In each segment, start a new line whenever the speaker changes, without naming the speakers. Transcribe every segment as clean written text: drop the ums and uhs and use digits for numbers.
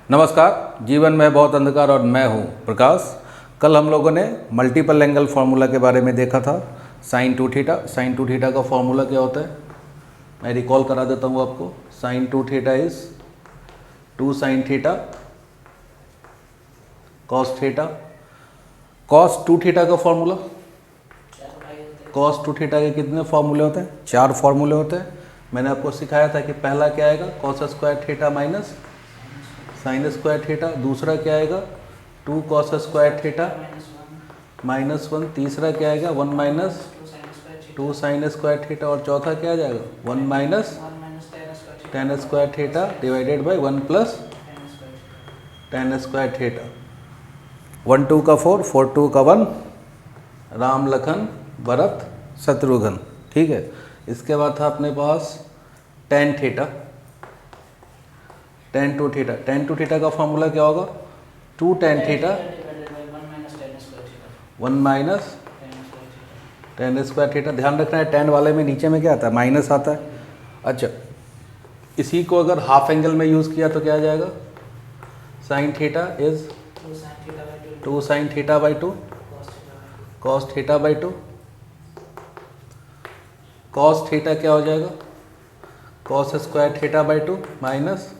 नमस्कार, जीवन में बहुत अंधकार और मैं हूँ प्रकाश। कल हम लोगों ने मल्टीपल एंगल फार्मूला के बारे में देखा था, sine two theta. Sine two theta का फार्मूला क्या होता है, मैं रिकॉल करा देता हूँ आपको। Sine two theta is two sine theta cos theta. Cos two theta का फार्मूला, कॉस टू थीटा के कितने फार्मूले होते हैं? 4 फार्मूले होते हैं। मैंने आपको सिखाया था कि पहला क्या आएगा, cos square theta minus sine square theta. दूसरा क्या आएगा, 2 कॉस स्क्वायर थीटा -1। तीसरा क्या आएगा, 1 माइनस 2 साइन स्क्वायर थीटा। और चौथा क्या आ जाएगा, 1 minus tan square theta divided by 1 plus ten square theta. 1 2 का 4, 4 2 का 1, राम लखन भरत शत्रुघ्न। ठीक है। इसके बाद था अपने पास tan theta, tan two theta. Tan two theta का फॉर्मूला क्या होगा, 2 tan theta 1 minus tan square theta. ध्यान रखना है टेन वाले में नीचे में क्या आता है, माइनस आता है। अच्छा, इसी को अगर हाफ एंगल में यूज़ किया तो क्या आ जाएगा, sine theta is 2 sign theta by 2 cos theta by 2। Cos theta क्या हो जाएगा, cos square theta by 2 minus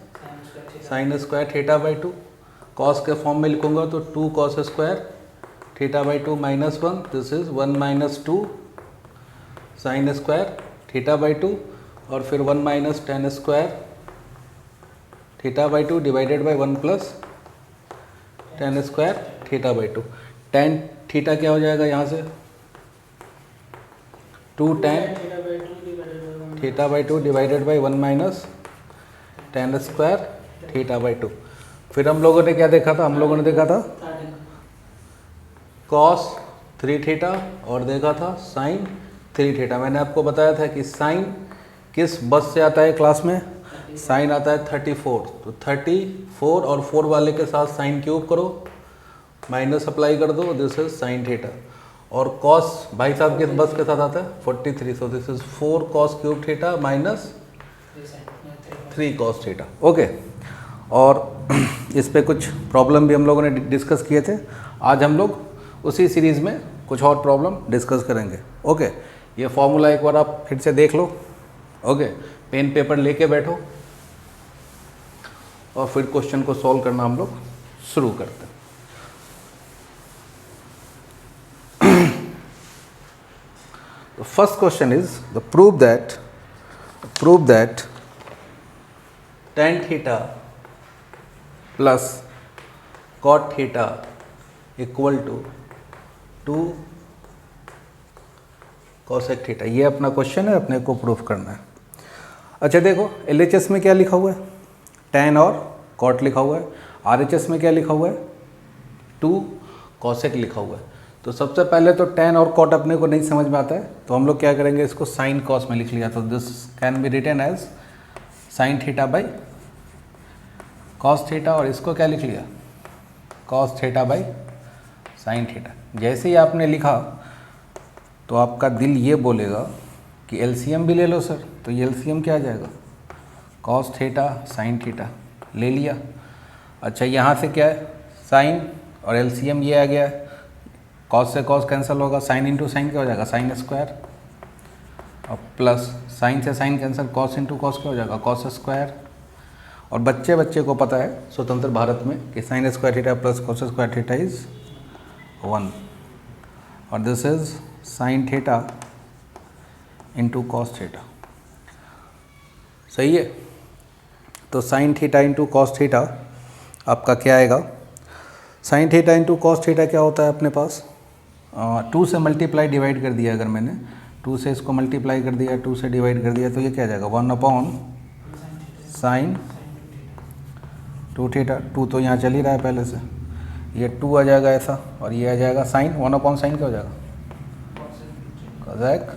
sine square theta by 2। Cos के फॉर्म में लिखूंगा तो 2 cos square theta by 2 -1, this is 1 minus 2 sine square theta by 2, और फिर 1 minus tan square theta by 2 divided by 1 plus ten square theta by 2। Tan theta क्या हो जाएगा यहाँ से, 2 tan theta by 2 divided by 1 minus tan square theta by 2। फिर हम लोगों ने क्या देखा था, हम लोगों ने देखा था कॉस 3 थीटा और देखा था साइन 3 थीटा। मैंने आपको बताया था कि साइन किस बस से आता है क्लास में, साइन आता है 34। तो 34 और 4 वाले के साथ साइन क्यूब करो, माइनस अप्लाई कर दो, दिस इज साइन थीटा। और कॉस भाई साहब किस बस के साथ आता है, 43। सो this is 4 cos cube theta minus 3 cos theta. Okay. और इस पे कुछ प्रॉब्लम भी हम लोगों ने डिस्कस किए थे। आज हम लोग उसी सीरीज़ में कुछ और प्रॉब्लम डिस्कस करेंगे। ओके, ये फॉर्मूला एक बार आप फिर से देख लो। ओके, पेन पेपर लेके बैठो और फिर क्वेश्चन को सॉल्व करना हम लोग शुरू करते हैं। The first question is the prove that tan theta plus cot theta equal to 2 cosec theta। ये अपना क्वेश्चन है, अपने को प्रूफ करना है। अच्छा देखो, LHS में क्या लिखा हुआ है, tan और cot लिखा हुआ है। RHS में क्या लिखा हुआ है, 2 cosec लिखा हुआ है। तो सबसे पहले तो tan और cot अपने को नहीं समझ में आता है, तो हम लोग क्या करेंगे, इसको साइन cos में लिख लिया। तो this can be written as sine theta by cos theta, और इसको क्या लिख लिया, cos theta by sine theta. जैसे ही आपने लिखा तो आपका दिल ये बोलेगा कि एलसीएम भी ले लो सर। तो ये एलसीएम क्या आ जाएगा, कॉस थीटा साइन थीटा ले लिया। अच्छा, यहाँ से क्या है, साइन और एलसीएम ये आ गया है, कॉस से कॉस कैंसिल होगा, साइन इंटू साइन क्या हो जाएगा, साइन स्क्वायर, और प्लस साइन से sine cancel, cos into cos क्या हो जाएगा, कॉस स्क्वायर। और बच्चे को पता है स्वतंत्र भारत में कि sign square theta plus cos square theta is 1, और this is sign theta into cos theta. सही है। तो sign theta into cos theta आपका क्या आएगा, sign theta into cos theta क्या होता है अपने पास, 2 से मल्टीप्लाई डिवाइड कर दिया। अगर मैंने 2 से इसको मल्टीप्लाई कर दिया, 2 से डिवाइड कर दिया, तो ये क्या आ जाएगा, 1 अपॉन साइन 2 थीटा। 2 तो यहाँ चल ही रहा है पहले से, ये 2 आ जाएगा ऐसा, और ये आ जाएगा साइन 1 अपॉन साइन क्या हो जाएगा, कॉसेक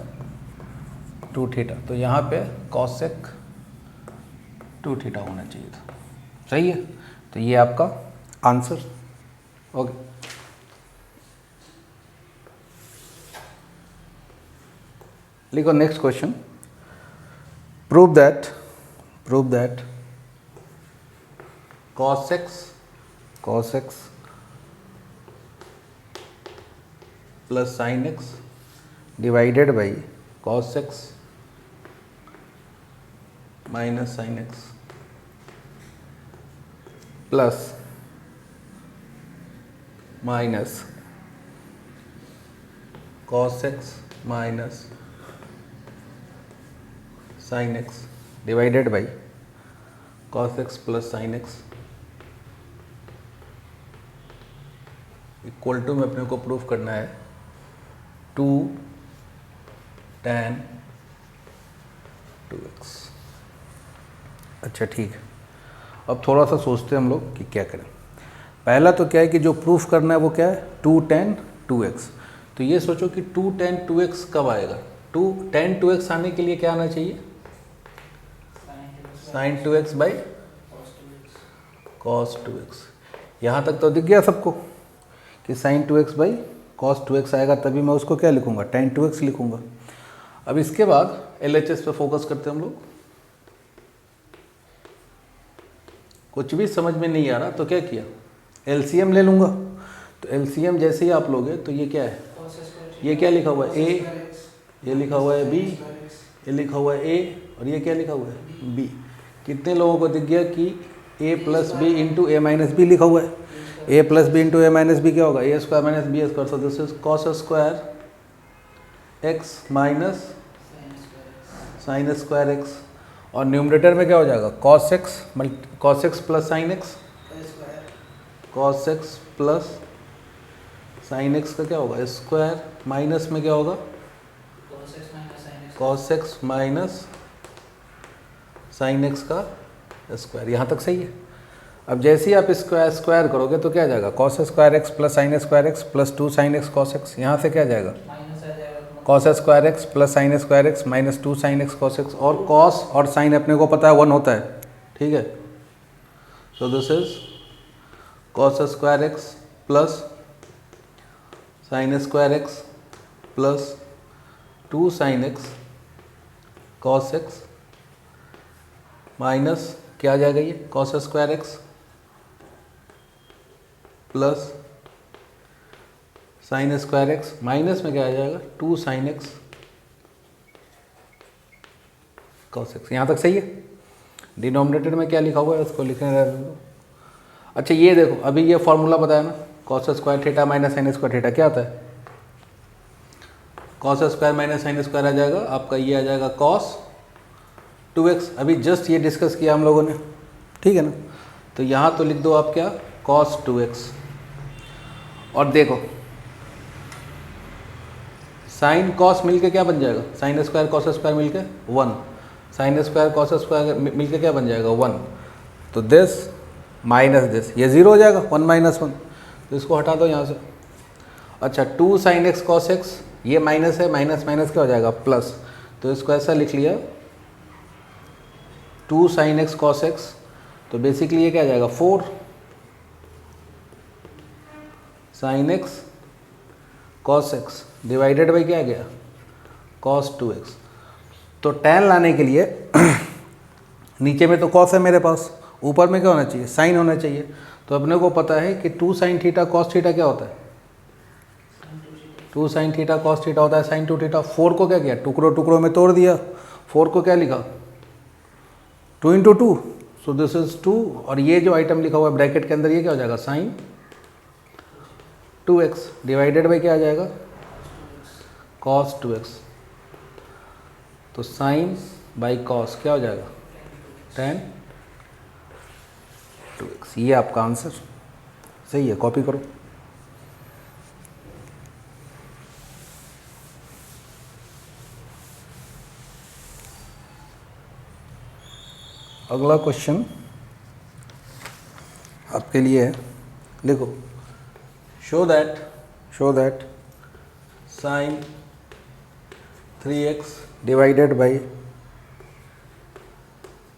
2 थीटा। तो यहाँ पे कॉसेक 2 थीटा होना चाहिए था। सही है। तो ये आपका आंसर। ओके, लिखो next question. Prove that cos x plus sin x divided by cos x minus sin x plus minus cos x minus sin x divided by cos x plus sin x equal to में अपने को proof करना है 2 tan 2x। अच्छा ठीक है, अब थोड़ा सा सोचते हैं हम लोग कि क्या करें। पहला तो क्या है कि जो प्रूफ करना है वो क्या है 2 tan 2x। तो ये सोचो कि 2 tan 2x कब आएगा। 2 tan 2x आने के लिए क्या आना चाहिए sin 2x by cos 2x। यहाँ तक तो दिख गया सबको कि sin 2x by cos 2x आएगा, तभी मैं उसको क्या लिखूँगा tan 2x लिखूँगा। अब इसके बाद LHS पे फोकस करते हैं हम लोग। कुछ भी समझ में नहीं आ रहा तो क्या किया, LCM ले लूँगा। तो LCM जैसे ही आप लोगे तो ये क्या है, ये क्या लिखा हुआ है A, ये लिखा हुआ है B, ये लिखा हुआ है A और ये क्या लिखा हुआ है B। कितने लोगों को दिख गया कि A plus B into A minus B लिखा हुआ है। A plus B into A minus B क्या होगा A square minus B square. So this is cos square x minus sine square x और न्यूमरेटर में क्या हो जाएगा cos x plus sine x, cos x plus sine x का क्या होगा स्क्वायर, माइनस में क्या होगा cos x minus sine x का स्क्वायर। यहाँ तक सही है। अब जैसे ही आप स्क्वायर करोगे तो क्या आ जाएगा cos square x plus sine square x plus 2 sine x cos x। यहाँ से क्या आ जाएगा cos square x plus sine square x minus 2 sine x cos x। और cos और साइन अपने को पता है 1 होता है, ठीक है। So this is cos square x plus sine square x plus 2 sine x cos x minus क्या आ जाएगा ये cos square x plus sine square x minus में क्या आ जाएगा 2 साइन x cos x। यहाँ तक सही है। डिनोमिनेटर में क्या लिखा हुआ है उसको लिखने रहने दो। अच्छा ये देखो, अभी ये फॉर्मूला बताया ना cos square theta minus sine square theta क्या आता है cos square minus sine square आ जाएगा आपका, ये आ जाएगा cos 2x। अभी जस्ट ये डिस्कस किया हम लोगों ने, ठीक है ना। तो यहाँ तो लिख दो आप क्या cos 2x। और देखो साइन कॉस मिलके क्या बन जाएगा साइन स्क्वायर कॉस स्क्वायर मिलके 1, साइन स्क्वायर कॉस स्क्वायर मिलके क्या बन जाएगा 1। तो दिस माइनस दिस, ये 0 हो जाएगा 1 माइनस 1, तो इसको हटा दो यहाँ से। अच्छा 2 साइन x कॉस x, ये माइनस है, माइनस माइनस क्या हो जाएगा प्लस। तो इसको ऐसा लिख लिया 2 साइन x कॉस x। तो बेसिकली ये क्या आ जाएगा 4 sine x cos x divided by क्या आ गया cos 2x। तो tan लाने के लिए नीचे में तो cos है मेरे पास, ऊपर में क्या होना चाहिए साइन होना चाहिए। तो अपने को पता है कि 2 साइन थीटा cos थीटा क्या होता है 2 साइन थीटा cos थीटा होता है साइन 2 थीटा। 4 को क्या किया टुकड़ों टुकड़ों में तोड़ दिया, 4 को क्या लिखा 2 इंटू 2, सो दिस इज 2। और ये जो आइटम लिखा हुआ है ब्रैकेट के अंदर ये क्या हो जाएगा साइन 2x डिवाइडेड बाई क्या आ जाएगा cos 2x। तो साइन बाई cos क्या हो जाएगा tan 2x। ये आपका आंसर सही है, कॉपी करो। अगला क्वेश्चन आपके लिए है, लिखो show that sin 3x divided by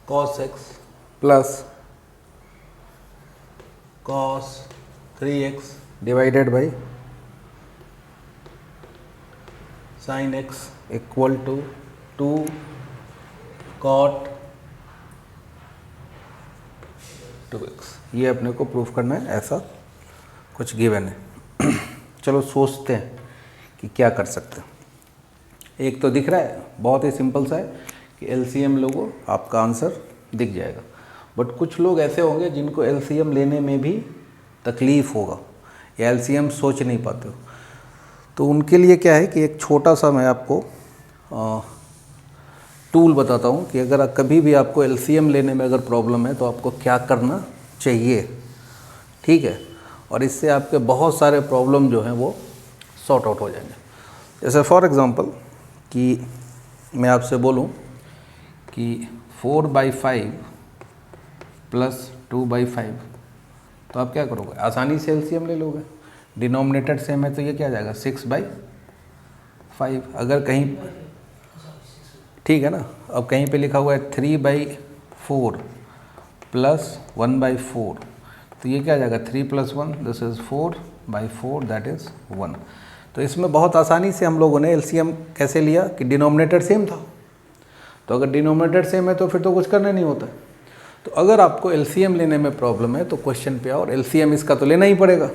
cos x plus cos 3x divided by sin x equal to 2 cot 2x, ये अपने को प्रूफ करना है, ऐसा कुछ गिवन है। चलो सोचते हैं कि क्या कर सकते हैं। एक तो दिख रहा है, बहुत ही सिंपल सा है कि एलसीएम लोगो, आपका आंसर दिख जाएगा। बट कुछ लोग ऐसे होंगे जिनको एलसीएम लेने में भी तकलीफ़ होगा या एलसीएम सोच नहीं पाते हो, तो उनके लिए क्या है कि एक छोटा सा मैं आपको टूल बताता हूँ कि अगर कभी भी आपको एलसीएम लेने में अगर प्रॉब्लम है तो आपको क्या करना चाहिए, ठीक है। और इससे आपके बहुत सारे प्रॉब्लम जो हैं वो सॉर्ट आउट हो जाएंगे। जैसे फॉर एग्ज़ाम्पल कि मैं आपसे बोलूं कि 4/5 प्लस 2/5, तो आप क्या करोगे, आसानी से एलसीएम ले लोगे। डिनोमिनेटर सेम है तो ये क्या आ जाएगा 6/5। अगर कहीं, ठीक है ना, अब कहीं पे लिखा हुआ है 3/4 प्लस 1/4, तो ये क्या आ जाएगा 3 + 1, दिस इज़ 4/4, दैट इज़ 1। तो इसमें बहुत आसानी से हम लोगों ने एलसीएम कैसे लिया कि डिनोमिनेटर सेम था, तो अगर डिनोमिनेटर सेम है तो फिर तो कुछ करना नहीं होता। तो अगर आपको एलसीएम लेने में प्रॉब्लम है तो क्वेश्चन पे आओ और एलसीएम इसका तो लेना ही पड़ेगा।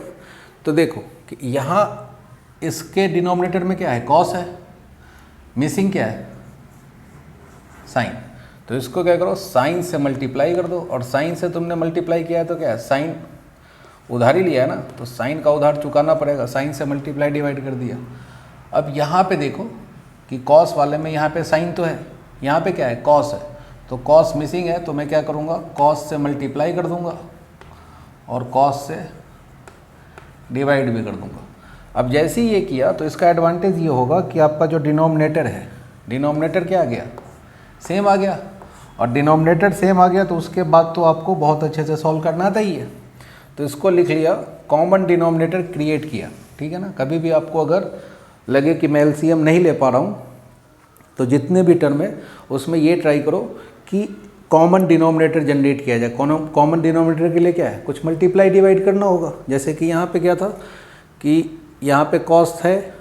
तो देखो कि यहाँ इसके डिनोमिनेटर में क्या है, कॉस है, मिसिंग क्या है, साइन। तो इसको क्या करो, साइन से मल्टीप्लाई कर दो, और साइन से तुमने मल्टीप्लाई किया है तो क्या है, साइन उधार ही लिया है ना, तो साइन का उधार चुकाना पड़ेगा। साइन से मल्टीप्लाई डिवाइड कर दिया। अब यहाँ पे देखो कि कॉस वाले में यहाँ पे साइन तो है, यहाँ पे क्या है, कॉस है, तो कॉस मिसिंग है, तो मैं क्या करूँगा, कॉस से मल्टीप्लाई कर दूँगा और कॉस से डिवाइड भी कर दूँगा। अब जैसे ही ये किया तो इसका एडवांटेज ये होगा कि आपका जो डिनोमिनेटर है, डिनोमिनेटर क्या आ गया, सेम आ गया। और डिनोमिनेटर सेम आ गया तो उसके बाद तो आपको बहुत अच्छे से सॉल्व करना आता ही है। तो इसको लिख लिया, कॉमन डिनोमिनेटर क्रिएट किया, ठीक है ना। कभी भी आपको अगर लगे कि मैं एलसीएम नहीं ले पा रहा हूँ तो जितने भी टर्म है उसमें ये ट्राई करो कि कॉमन डिनोमिनेटर जनरेट किया जाए। कॉमन डिनोमिनेटर के लिए क्या है, कुछ मल्टीप्लाई डिवाइड करना होगा। जैसे कि यहाँ पे क्या था कि यहाँ पे कॉस है,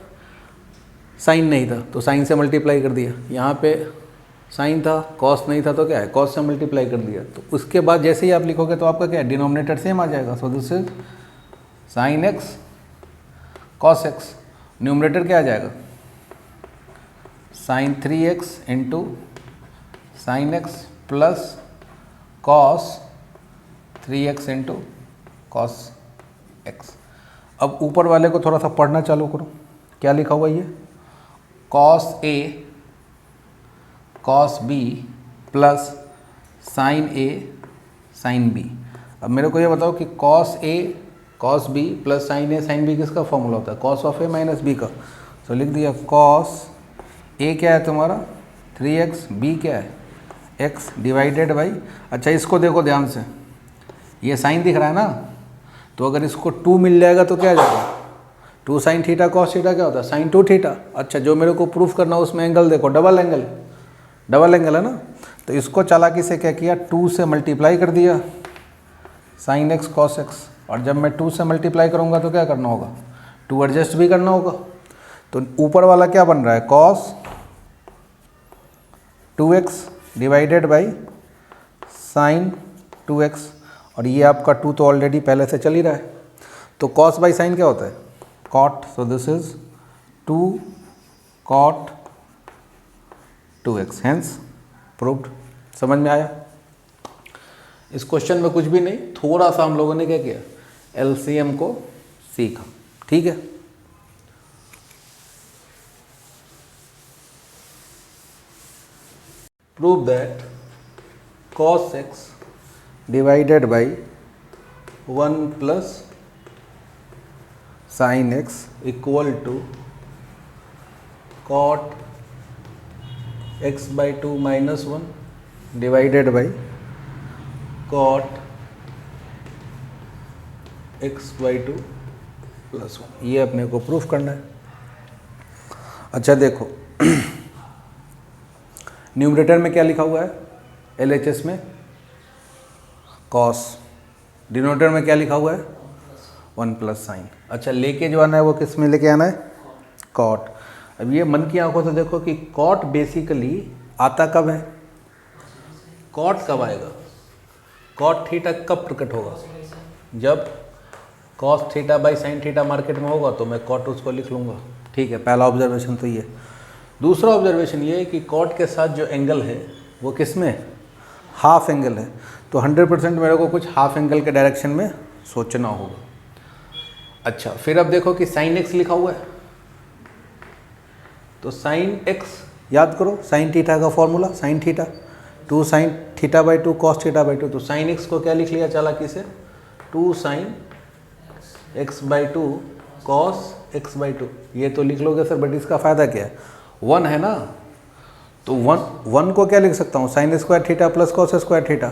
साइन नहीं था तो साइन से मल्टीप्लाई कर दिया, यहाँ पे साइन था, कॉस नहीं था तो क्या है, कॉस से मल्टीप्लाई कर दिया। तो उसके बाद जैसे ही आप लिखोगे तो आपका क्या है, डिनोमिनेटर सेम आ जाएगा। So this is sine x cos x, numerator क्या आ जाएगा, sine 3x into sine x plus cos 3x into cos x. अब ऊपर वाले को थोड़ा सा पढ़ना चालू करो, क्या लिखा हुआ ये, cos A cos B plus sine A sine B. अब मेरे को ये बताओ कि cos A cos B plus sine A sine B किसका फॉर्मूला होता है, cos of A minus B का। तो लिख दिया कॉस ए क्या है तुम्हारा 3x, बी क्या है x डिवाइडेड बाई, अच्छा इसको देखो ध्यान से, ये साइन दिख रहा है ना, तो अगर इसको 2 मिल जाएगा तो क्या आ जाएगा, 2 साइन थीटा कॉस थीटा क्या होता है, साइन 2 थीटा। अच्छा जो मेरे को प्रूफ करना उसमें एंगल देखो, डबल एंगल है ना, तो इसको चालाकी से क्या किया, 2 से मल्टीप्लाई कर दिया साइन एक्स कॉस एक्स। और जब मैं 2 से मल्टीप्लाई करूँगा तो क्या करना होगा, 2 एडजस्ट भी करना होगा। तो ऊपर वाला क्या बन रहा है, cos 2x divided by sine 2x, और ये आपका 2 तो ऑलरेडी पहले से चल ही रहा है। तो कॉस बाई साइन क्या होता है, cot. So this is 2 cot 2x, hence proved. समझ में आया। इस क्वेश्चन में कुछ भी नहीं, थोड़ा सा हम लोगों ने क्या किया, एलसीएम को सीखा, ठीक है। Prove that cos x divided by 1 plus sine x equal to cot x by 2 minus 1 divided by cot x by 2 plus 1। ये अपने को प्रूफ करना है। अच्छा देखो न्यूमरेटर में क्या लिखा हुआ है, LHS में cos, डिनोमिनेटर में क्या लिखा हुआ है 1 प्लस साइन। अच्छा लेके जो आना है वो किस में लेके आना है, cot। अब ये मन की आंखों से देखो कि cot बेसिकली आता कब है, cot कब आएगा, कॉट थीटा कब प्रकट होगा? जब cos theta by sine theta market में होगा तो मैं कॉट उसको लिख लूँगा। ठीक है, पहला ऑब्जर्वेशन तो ये। दूसरा ऑब्जर्वेशन ये है कि कॉट के साथ जो एंगल है वो किस में? हाफ एंगल है। तो 100% मेरे को कुछ हाफ एंगल के डायरेक्शन में सोचना होगा। अच्छा, फिर अब देखो कि साइन एक्स लिखा हुआ है, तो साइन एक्स याद करो, साइन थीटा का formula sine theta 2 sign theta by 2 cos theta by 2। तो साइन एक्स को क्या लिख लिया चालाकी से? 2 sine x by 2 cos x by 2। ये तो लिख लोगे सर, बट इसका फ़ायदा क्या है? 1 है ना, तो 1 को क्या लिख सकता हूँ? Sign square theta plus cos square theta.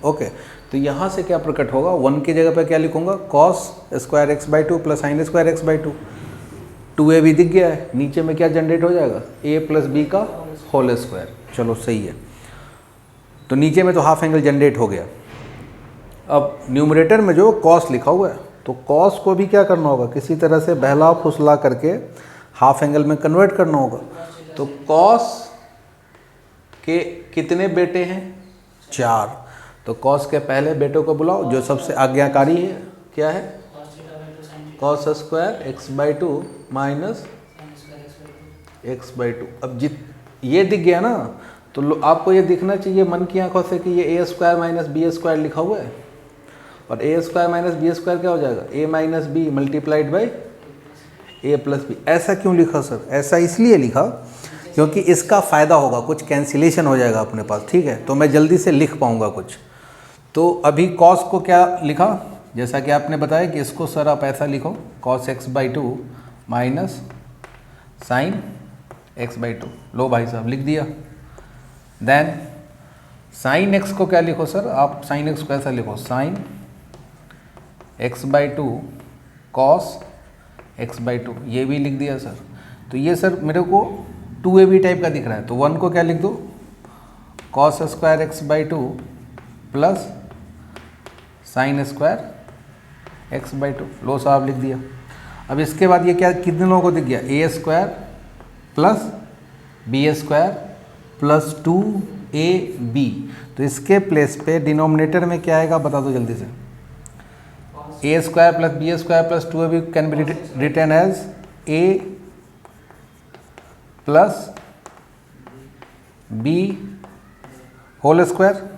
Okay, तो यहाँ से क्या प्रकट होगा? 1 की जगह पे क्या लिखूँगा? Cos square x by 2 plus sine square x by 2। 2a भी दिख गया है, नीचे में क्या जनरेट हो जाएगा? a प्लस बी का होल स्क्वायर। चलो सही है, तो नीचे में तो हाफ एंगल जनरेट हो गया। अब न्यूमरेटर में जो कॉस लिखा हुआ है, तो कॉस को भी क्या करना होगा? किसी तरह से बहला फुसला करके हाफ एंगल में कन्वर्ट करना होगा। तो कॉस के कितने बेटे हैं? 4। तो कॉस के पहले बेटे को बुलाओ जो सबसे आज्ञाकारी है, क्या है? Cos square x by 2 minus x by 2। अब ये दिख गया ना, तो आपको ये दिखना चाहिए मन की आंखों से कि ये A square minus B square लिखा हुआ है, और A square minus B square क्या हो जाएगा? A minus B multiplied by A plus B. ऐसा क्यों लिखा सर? ऐसा इसलिए लिखा क्योंकि इसका फ़ायदा होगा, कुछ कैंसिलेशन हो जाएगा अपने पास। ठीक है, तो मैं जल्दी से लिख पाऊँगा कुछ। तो अभी कॉस को क्या लिखा? जैसा कि आपने बताया कि इसको सर आप ऐसा लिखो, cos x by 2 minus sine x by 2। लो भाई साहब, लिख दिया। देन साइन एक्स को क्या लिखो सर? आप साइन एक्स को ऐसा लिखो, sine x by 2 cos x by 2। ये भी लिख दिया सर। तो ये सर मेरे को 2ab टाइप का दिख रहा है, तो 1 को क्या लिख दो? Cos square x by 2 plus sine square x by 2। लो साहब, लिख दिया। अब इसके बाद ये क्या कितने लोगों को दिख गया? A square plus B square plus 2ab। तो इसके प्लेस पे डिनोमिनेटर में क्या आएगा बता दो जल्दी से? A square plus B square plus 2ab can be written as A plus B whole square.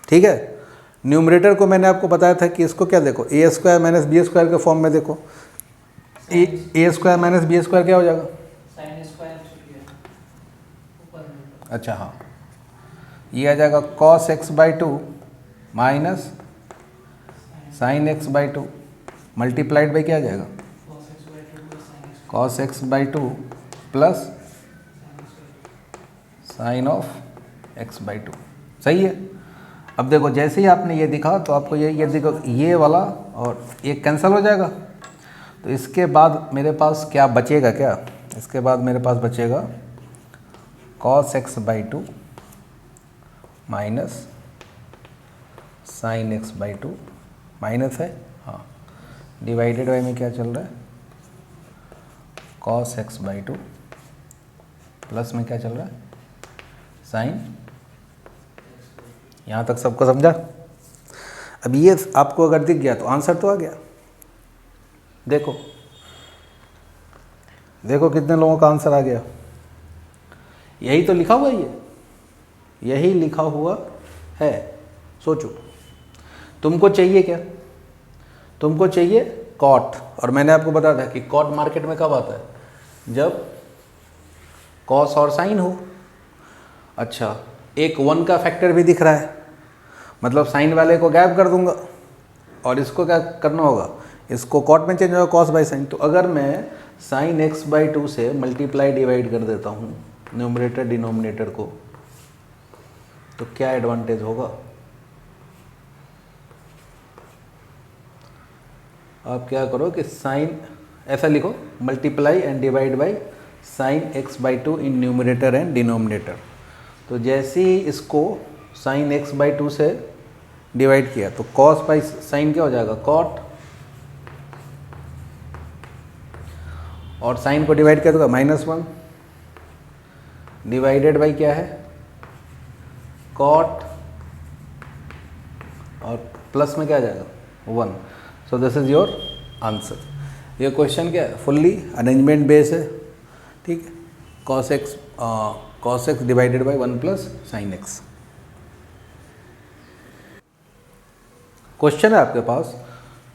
ठीक है, न्यूमरेटर को मैंने आपको बताया था कि इसको क्या देखो, ए स्क्वायर माइनस बी स्क्वायर के फॉर्म में देखो। ए स्क्वायर माइनस बी स्क्वायर क्या हो जाएगा? अच्छा हाँ, ये आ जाएगा cos x by 2 minus sine x by 2 multiplied by क्या आ जाएगा? Cos x by 2 plus sign of x by 2। सही है। अब देखो जैसे ही आपने ये दिखा तो आपको ये देखो, ये वाला और ये कैंसिल हो जाएगा। तो इसके बाद मेरे पास क्या बचेगा? क्या इसके बाद मेरे पास बचेगा cos x by 2 minus sine x by 2 minus है, हाँ, डिवाइडेड बाई में क्या चल रहा है? कॉस एक्स बाई 2 प्लस में क्या चल रहा है? साइन। यहाँ तक सबको समझा? अब ये आपको अगर दिख गया तो आंसर तो आ गया। देखो देखो कितने लोगों का आंसर आ गया। यही तो लिखा हुआ है, यही लिखा हुआ है। सोचो तुमको चाहिए क्या? तुमको चाहिए कॉट, और मैंने आपको बताया था कि कॉट मार्केट में कब आता है? जब कॉस और साइन हो। अच्छा, एक 1 का फैक्टर भी दिख रहा है, मतलब साइन वाले को गायब कर दूंगा और इसको क्या करना होगा? इसको कॉट में चेंज होगा, कॉस बाई साइन। तो अगर मैं साइन एक्स बाई 2 से मल्टीप्लाई डिवाइड कर देता हूँ न्यूमरेटर डिनोमिनेटर को, तो क्या एडवांटेज होगा? आप क्या करो कि साइन ऐसा लिखो, multiply and divide by sine x by 2 in numerator and denominator. तो जैसे ही इसको साइन एक्स बाई 2 से डिवाइड किया तो कॉस बाई साइन क्या हो जाएगा? कॉट, और साइन को डिवाइड किया तो -1 डिवाइडेड बाई क्या है? कॉट और प्लस में क्या आ जाएगा 1। So this is your answer. ये क्वेश्चन क्या है, फुल्ली अरेंजमेंट बेस है, ठीक है। cos x divided by 1 plus sine x. Question है आपके पास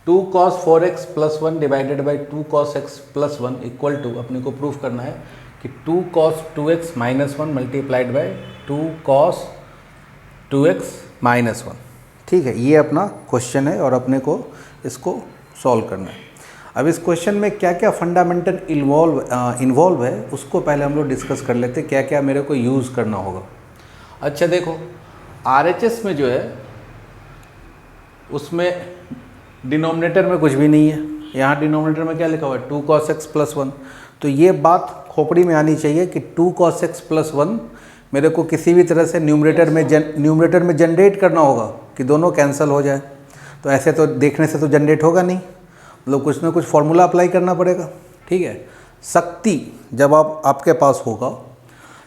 2 cos 4x plus 1 divided by 2 cos x plus 1 equal to, अपने को प्रूफ करना है कि 2 cos 2x minus 1 multiplied by 2 cos 2x minus 1, ठीक है। ये अपना क्वेश्चन है और अपने को इसको सॉल्व करना है। अब इस क्वेश्चन में क्या क्या फंडामेंटल इन्वॉल्व है उसको पहले हम लोग डिस्कस कर लेते हैं, क्या क्या मेरे को यूज़ करना होगा। अच्छा देखो, RHS में जो है उसमें डिनोमिनेटर में कुछ भी नहीं है। यहाँ डिनोमिनेटर में क्या लिखा हुआ है 2 cos x प्लस 1। तो ये बात खोपड़ी में आनी चाहिए कि 2 cos x प्लस 1 मेरे को किसी भी तरह से न्यूमरेटर में जनरेट करना होगा कि दोनों कैंसिल हो जाए। तो ऐसे तो देखने से तो जनरेट होगा नहीं, मतलब कुछ ना कुछ फॉर्मूला अप्लाई करना पड़ेगा, ठीक है। शक्ति जब आपके पास होगा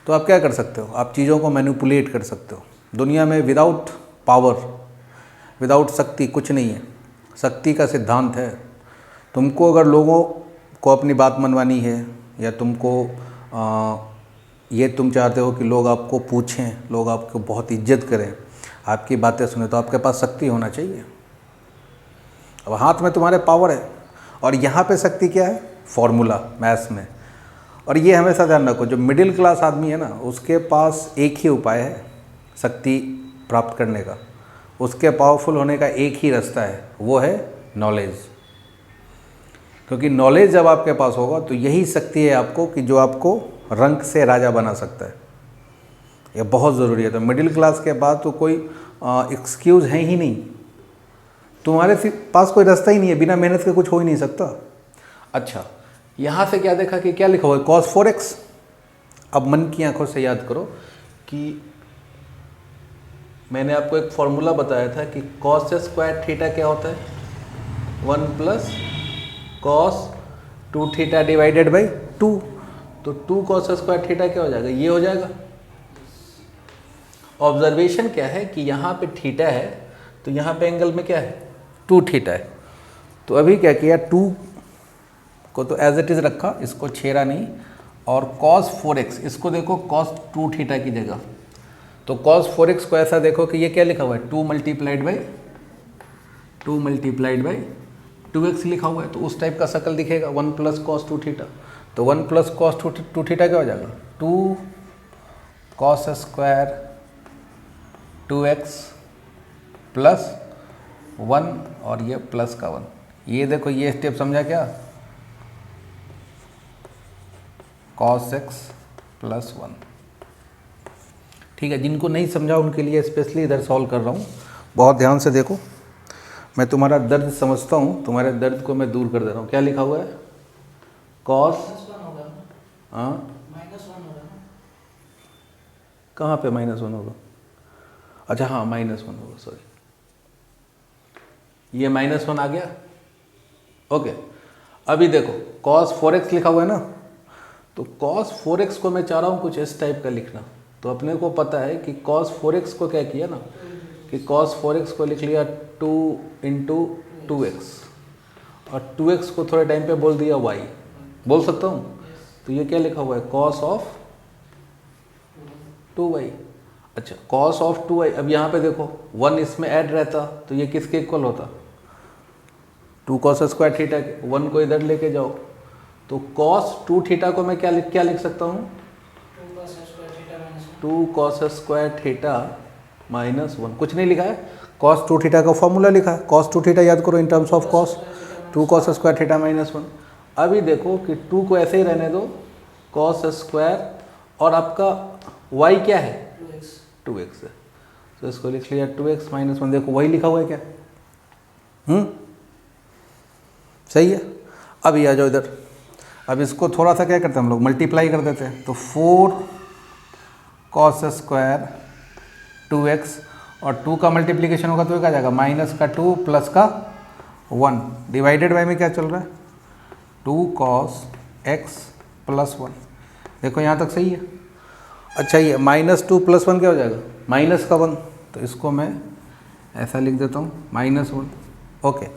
तो आप क्या कर सकते हो, आप चीज़ों को मैनिपुलेट कर सकते हो। दुनिया में विदाउट पावर, विदाउट शक्ति कुछ नहीं है। शक्ति का सिद्धांत है, तुमको अगर लोगों को अपनी बात मनवानी है या तुमको ये तुम चाहते हो कि लोग आपको पूछें, लोग आपको बहुत इज्जत करें, आपकी बातें सुने, तो आपके पास शक्ति होना चाहिए। अब हाथ में तुम्हारे पावर है और यहाँ पे शक्ति क्या है, फॉर्मूला मैथ्स में। और ये हमेशा ध्यान रखो, जो मिडिल क्लास आदमी है ना उसके पास एक ही उपाय है शक्ति प्राप्त करने का, उसके पावरफुल होने का एक ही रास्ता है, वो है नॉलेज। क्योंकि नॉलेज जब आपके पास होगा तो यही शक्ति है आपको कि जो आपको रंक से राजा बना सकता है। यह बहुत ज़रूरी है। तो मिडिल क्लास के बाद तो कोई एक्सक्यूज़ है ही नहीं, तुम्हारे पास कोई रास्ता ही नहीं है, बिना मेहनत के कुछ हो ही नहीं सकता। अच्छा, यहाँ से क्या देखा कि क्या लिखा हुआ है cos 4x। अब मन की आंखों से याद करो कि मैंने आपको एक फॉर्मूला बताया था कि cos स्क्वायर थीटा क्या होता है 1 plus cos 2 theta divided by 2। तो 2 cos स्क्वायर थीटा क्या हो जाएगा, ये हो जाएगा। ऑब्जर्वेशन क्या है कि यहाँ पे थीटा है तो यहाँ पे एंगल में क्या है 2 थीटा है। तो अभी क्या किया, 2 को तो एज इट इज़ रखा, इसको छेड़ा नहीं, और cos 4x इसको देखो cos 2 थीटा की जगह। तो cos 4x को ऐसा देखो कि ये क्या लिखा हुआ है 2 मल्टीप्लाइड बाई 2x लिखा हुआ है। तो उस टाइप का शक्ल दिखेगा 1 प्लस cos 2 थीटा। तो 1 प्लस cos 2 थीटा क्या हो जाएगा 2 cos स्क्वायर 2x प्लस 1 और ये प्लस का 1। ये देखो ये स्टेप समझा क्या, cos x प्लस 1, ठीक है। जिनको नहीं समझा उनके लिए स्पेशली इधर सॉल्व कर रहा हूँ, बहुत ध्यान से देखो। मैं तुम्हारा दर्द समझता हूँ, तुम्हारे दर्द को मैं दूर कर दे रहा हूँ। क्या लिखा हुआ है cos, हाँ कहाँ पे -1 होगा, अच्छा हाँ -1 होगा, सॉरी ये -1 आ गया, ओके। अभी देखो cos 4x लिखा हुआ है ना, तो cos 4x को मैं चाह रहा हूँ कुछ इस टाइप का लिखना। तो अपने को पता है कि cos 4x को क्या किया ना कि cos 4x को लिख लिया 2 इंटू 2x, और 2x को थोड़े टाइम पे बोल दिया y, बोल सकता हूँ। तो ये क्या लिखा हुआ है cos ऑफ 2y। अच्छा cos ऑफ 2y, अब यहाँ पे देखो 1 इसमें ऐड रहता तो ये किसके इक्वल होता 2 cos स्क्वायर थीटा के। 1 को इधर लेके जाओ तो cos 2 थीटा को मैं क्या लिख सकता हूँ 2 cos स्क्वायर थीटा -1, कुछ नहीं लिखा है, cos 2 थीटा का फॉर्मूला लिखा है। cos 2 थीटा याद करो in terms of cos 2 cos square theta -1। अभी देखो कि 2 को ऐसे ही रहने दो cos स्क्वायर, और आपका y क्या है 2x है, तो इसको लिख लिया 2x -1। देखो वही लिखा हुआ है क्या, सही है। अभी आ जाओ इधर, अब इसको थोड़ा सा क्या करते हैं हम लोग मल्टीप्लाई कर देते हैं। तो 4 cos स्क्वायर 2x, और 2 का मल्टीप्लिकेशन होगा तो क्या आ जाएगा -2 प्लस का 1 डिवाइडेड बाई में क्या चल रहा है 2 cos x प्लस 1। देखो यहाँ तक सही है। अच्छा ये -2 प्लस 1 क्या हो जाएगा -1, तो इसको मैं ऐसा लिख देता हूँ -1, ओके।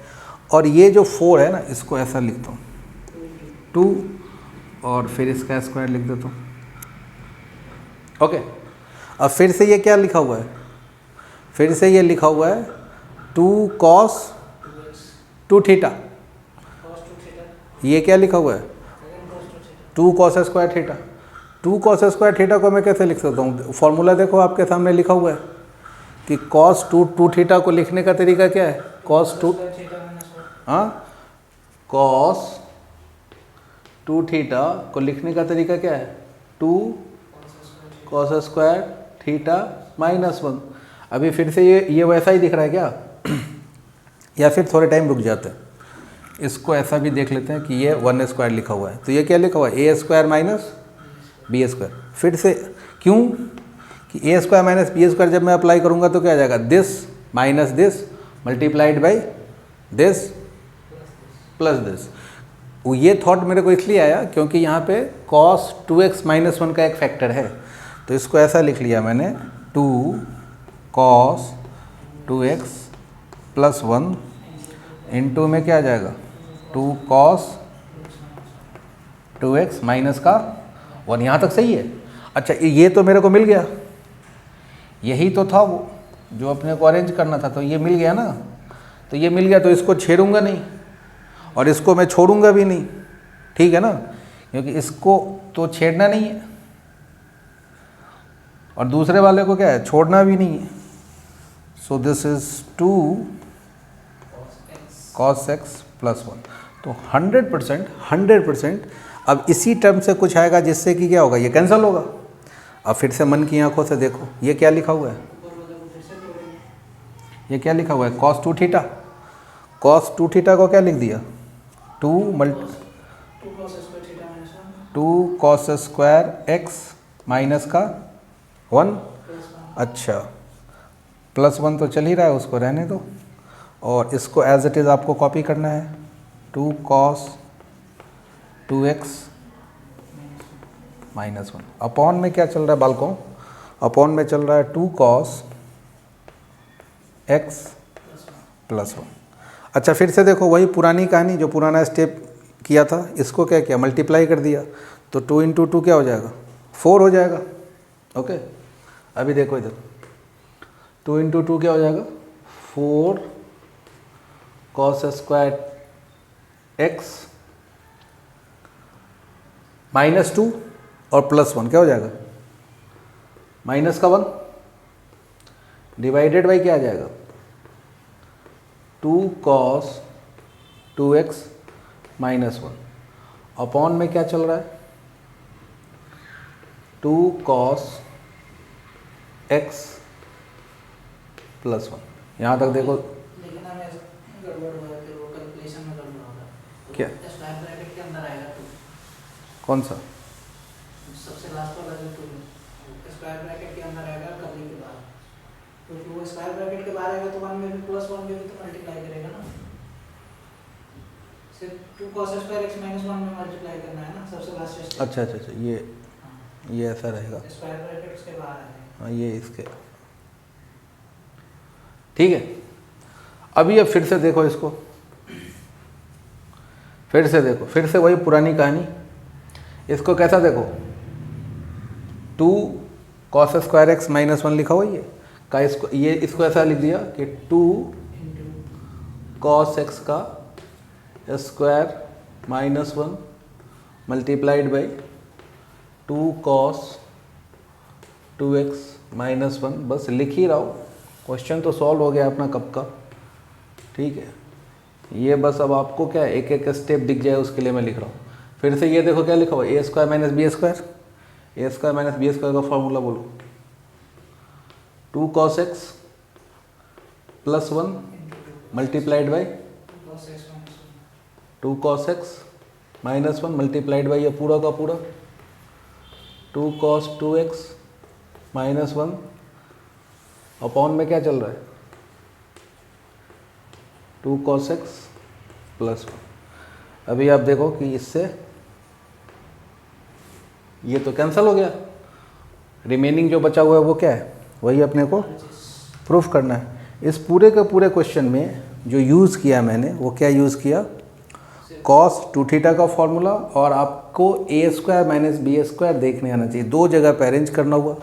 और ये जो 4 है ना, इसको ऐसा लिखता हूँ 2 और फिर इसका स्क्वायर लिख देता हूँ, ओके। अब फिर से ये क्या लिखा हुआ है, फिर से ये लिखा हुआ है 2 cos 2 थीटा। ये क्या लिखा हुआ है 2 cos square theta. 2 cos square theta को मैं कैसे लिख सकता हूँ, फॉर्मूला देखो आपके सामने लिखा हुआ है कि cos 2 थीटा को लिखने का तरीका क्या है, cos 2, हाँ, cos 2 थीटा को लिखने का तरीका क्या है 2 cos स्क्वायर थीटा -1। अभी फिर से ये वैसा ही दिख रहा है क्या या फिर थोड़े टाइम रुक जाते हैं, इसको ऐसा भी देख लेते हैं कि ये 1 स्क्वायर लिखा हुआ है, तो ये क्या लिखा हुआ है a स्क्वायर -b स्क्वायर। फिर से क्यों कि a स्क्वायर -b स्क्वायर जब मैं अप्लाई करूँगा तो क्या आ जाएगा, this minus this multiplied by this plus this. ये थॉट मेरे को इसलिए आया क्योंकि यहाँ पे cos 2x -1 का एक फैक्टर है, तो इसको ऐसा लिख लिया मैंने 2 cos 2x + 1 इंटू में क्या आ जाएगा 2 cos 2x माइनस का 1। यहाँ तक सही है। अच्छा, ये तो मेरे को मिल गया, यही तो था वो जो अपने को अरेंज करना था, तो ये मिल गया ना, तो ये मिल गया तो इसको छेड़ूंगा नहीं और इसको मैं छोड़ूंगा भी नहीं, ठीक है ना, क्योंकि इसको तो छेड़ना नहीं है और दूसरे वाले को क्या है, छोड़ना भी नहीं है। So this is 2 cos x + 1। तो 100% अब इसी टर्म से कुछ आएगा जिससे कि क्या होगा, ये कैंसिल होगा। अब फिर से मन की आंखों से देखो, ये क्या लिखा हुआ है, ये क्या लिखा हुआ है cos 2 थीटा। cos 2 थीटा को क्या लिख दिया 2 cos स्क्वायर x माइनस का 1। अच्छा, +1 तो चल ही रहा है, उसको रहने दो और इसको एज इट इज़ आपको कॉपी करना है 2 cos 2x -1 अपॉन में क्या चल रहा है बालकों, अपॉन में चल रहा है 2 cos x + 1। अच्छा, फिर से देखो वही पुरानी कहानी, जो पुराना स्टेप किया था, इसको क्या किया, मल्टीप्लाई कर दिया, तो 2 × 2 क्या हो जाएगा 4 हो जाएगा, ओके। अभी देखो इधर 2 × 2 क्या हो जाएगा 4 cos स्क्वायर x -2 और +1 क्या हो जाएगा माइनस का 1 डिवाइडेड बाई क्या आ जाएगा 2 cos 2x -1 अपॉन में क्या चल रहा है 2 cos x + 1। यहाँ तक देखो,
लेकिन हमें गड़बड़ हुआ है, फिर वो कैलकुलेशन में गड़बड़ होगा।
क्या
स्क्वायर ब्रैकेट के अंदर आएगा 2,
कौन सा,
सबसे लास्ट वाला जो 2 है स्क्वायर ब्रैकेट के अंदर आएगा कर्ली के बाद, क्योंकि वो स्क्वायर ब्रैकेट के बाहर आएगा तो 1 में भी +1 में भी तो मल्टीप्लाई करेगा ना, सिर्फ 2 cos स्क्वायर x -1 में मल्टीप्लाई करना है ना सबसे लास्ट स्टेप।
अच्छा, ये ऐसा रहेगा,
स्क्वायर ब्रैकेट उसके बाहर आएगा।
हाँ ये इसके, ठीक है। अभी अब फिर से देखो इसको, फिर से देखो, फिर से वही पुरानी कहानी, इसको कैसा देखो 2 cos स्क्वायर x -1 लिखा हुआ ये का, इसको ऐसा लिख दिया कि 2 cos x का square -1 multiplied by 2 cos 2x -1। बस लिख ही रहा हूँ, क्वेश्चन तो सॉल्व हो गया अपना कब का, ठीक है। ये बस अब आपको क्या है, एक एक स्टेप दिख जाए उसके लिए मैं लिख रहा हूँ। फिर से ये देखो क्या लिखा हुआ a square - b square, a square - b square का फॉर्मूला बोलो 2 cos x + 1 multiplied by 2 cos x -1 multiplied by ये पूरा का पूरा 2 cos 2x -1 अपॉन में क्या चल रहा है 2 cos x + 1। अभी आप देखो कि इससे ये तो कैंसिल हो गया, रिमेनिंग जो बचा हुआ है वो क्या है, वही अपने को प्रूफ करना है। इस पूरे के पूरे क्वेश्चन में जो यूज़ किया मैंने वो क्या यूज़ किया, cos 2 थीटा का फॉर्मूला, और आपको a square minus B square देखने आना चाहिए, दो जगह पे अरेंज करना हुआ।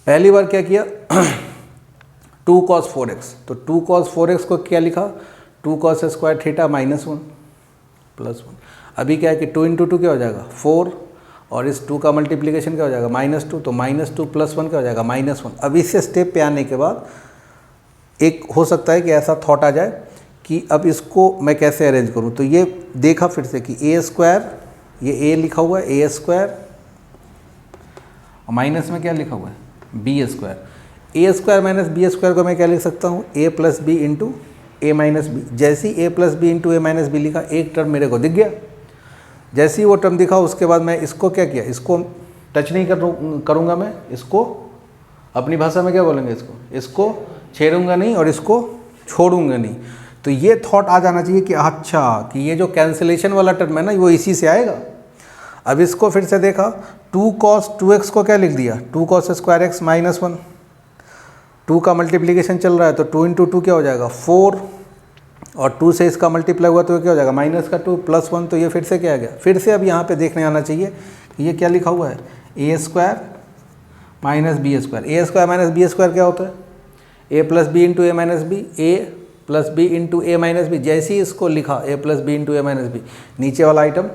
पहली बार क्या किया 2 cos 4x, तो 2 cos 4x को क्या लिखा 2 cos square theta minus 1 plus 1। अभी क्या है कि 2 इंटू 2 क्या हो जाएगा 4, और इस 2 का मल्टीप्लिकेशन क्या हो जाएगा -2, तो -2 प्लस 1 क्या हो जाएगा -1। अब इस स्टेप पे आने के बाद एक हो सकता है कि ऐसा थॉट आ जाए कि अब इसको मैं कैसे अरेंज करूं, तो ये देखा फिर से कि a स्क्वायर, ये a लिखा हुआ है a स्क्वायर, और माइनस में क्या लिखा हुआ है b square. a square minus B square को मैं क्या लिख सकता हूँ a plus B into A minus B. जैसे ही a plus B into A minus B लिखा, एक टर्म मेरे को दिख गया। जैसे ही वो टर्म दिखा उसके बाद मैं इसको क्या किया, इसको टच नहीं करूँगा मैं, इसको अपनी भाषा में क्या बोलेंगे, इसको छेड़ूंगा नहीं और इसको छोड़ूंगा नहीं। तो ये थॉट आ जाना चाहिए कि अच्छा कि ये जो कैंसिलेशन वाला टर्म है ना वो इसी से आएगा। अब इसको फिर से देखा 2 cos 2x को क्या लिख दिया 2 cos स्क्वायर एक्स माइनस 1, 2 का मल्टीप्लिकेशन चल रहा है तो 2 इंटू 2 क्या हो जाएगा 4, और 2 से इसका मल्टीप्लाई हुआ तो क्या हो जाएगा -2 प्लस 1, तो ये फिर से क्या आ गया। फिर से अब यहाँ पे देखने आना चाहिए कि ये क्या लिखा हुआ है a square minus B square. a square minus B square क्या होता है a plus B into A minus B, a plus B into A minus B. जैसे ही इसको लिखा a plus B into A minus B, नीचे वाला item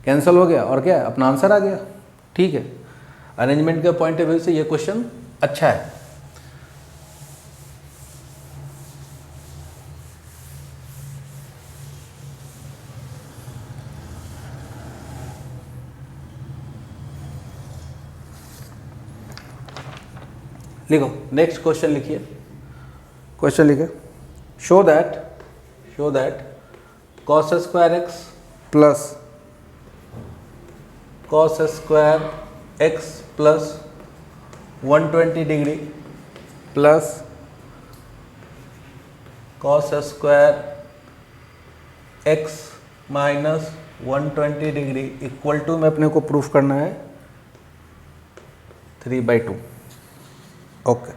cancel हो गया और क्या अपना आंसर आ गया। ठीक है, अरेंजमेंट के पॉइंट ऑफ व्यू से ये क्वेश्चन अच्छा है। लिखो नेक्स्ट क्वेश्चन लिखिए। क्वेश्चन लिखे show that cos square x plus cos square x plus 120 degree plus cos square x minus 120 degree equal to में अपने को प्रूफ करना है 3/2। ओके,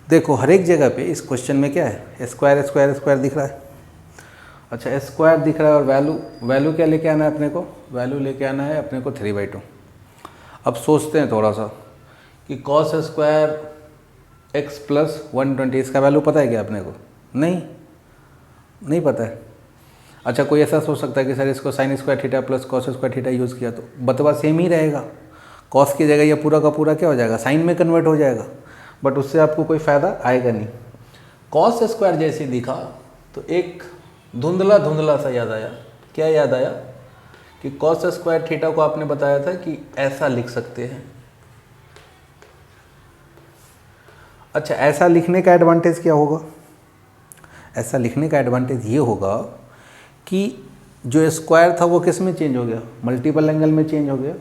देखो हर एक जगह पे इस क्वेश्चन में क्या है स्क्वायर स्क्वायर स्क्वायर दिख रहा है। अच्छा स्क्वायर दिख रहा है और वैल्यू क्या लेके आना है अपने को, वैल्यू लेके आना है अपने को 3/2। अब सोचते हैं थोड़ा सा कि cos स्क्वायर एक्स प्लस 120 इसका वैल्यू पता है क्या अपने को, नहीं पता है। अच्छा कोई ऐसा सोच सकता है कि सर इसको sign square theta plus cos square theta use किया तो बतवा सेम ही रहेगा, कॉस की जगह ये पूरा का पूरा क्या हो जाएगा साइन में कन्वर्ट हो जाएगा, बट उससे आपको कोई फ़ायदा आएगा नहीं। कॉस स्क्वायर जैसे दिखा तो एक धुंधला सा याद आया। क्या याद आया कि कॉस स्क्वायर थीटा को आपने बताया था कि ऐसा लिख सकते हैं। अच्छा ऐसा लिखने का एडवांटेज क्या होगा, ऐसा लिखने का एडवांटेज ये होगा कि जो स्क्वायर था वो किस में चेंज हो गया, मल्टीपल एंगल में चेंज हो गया,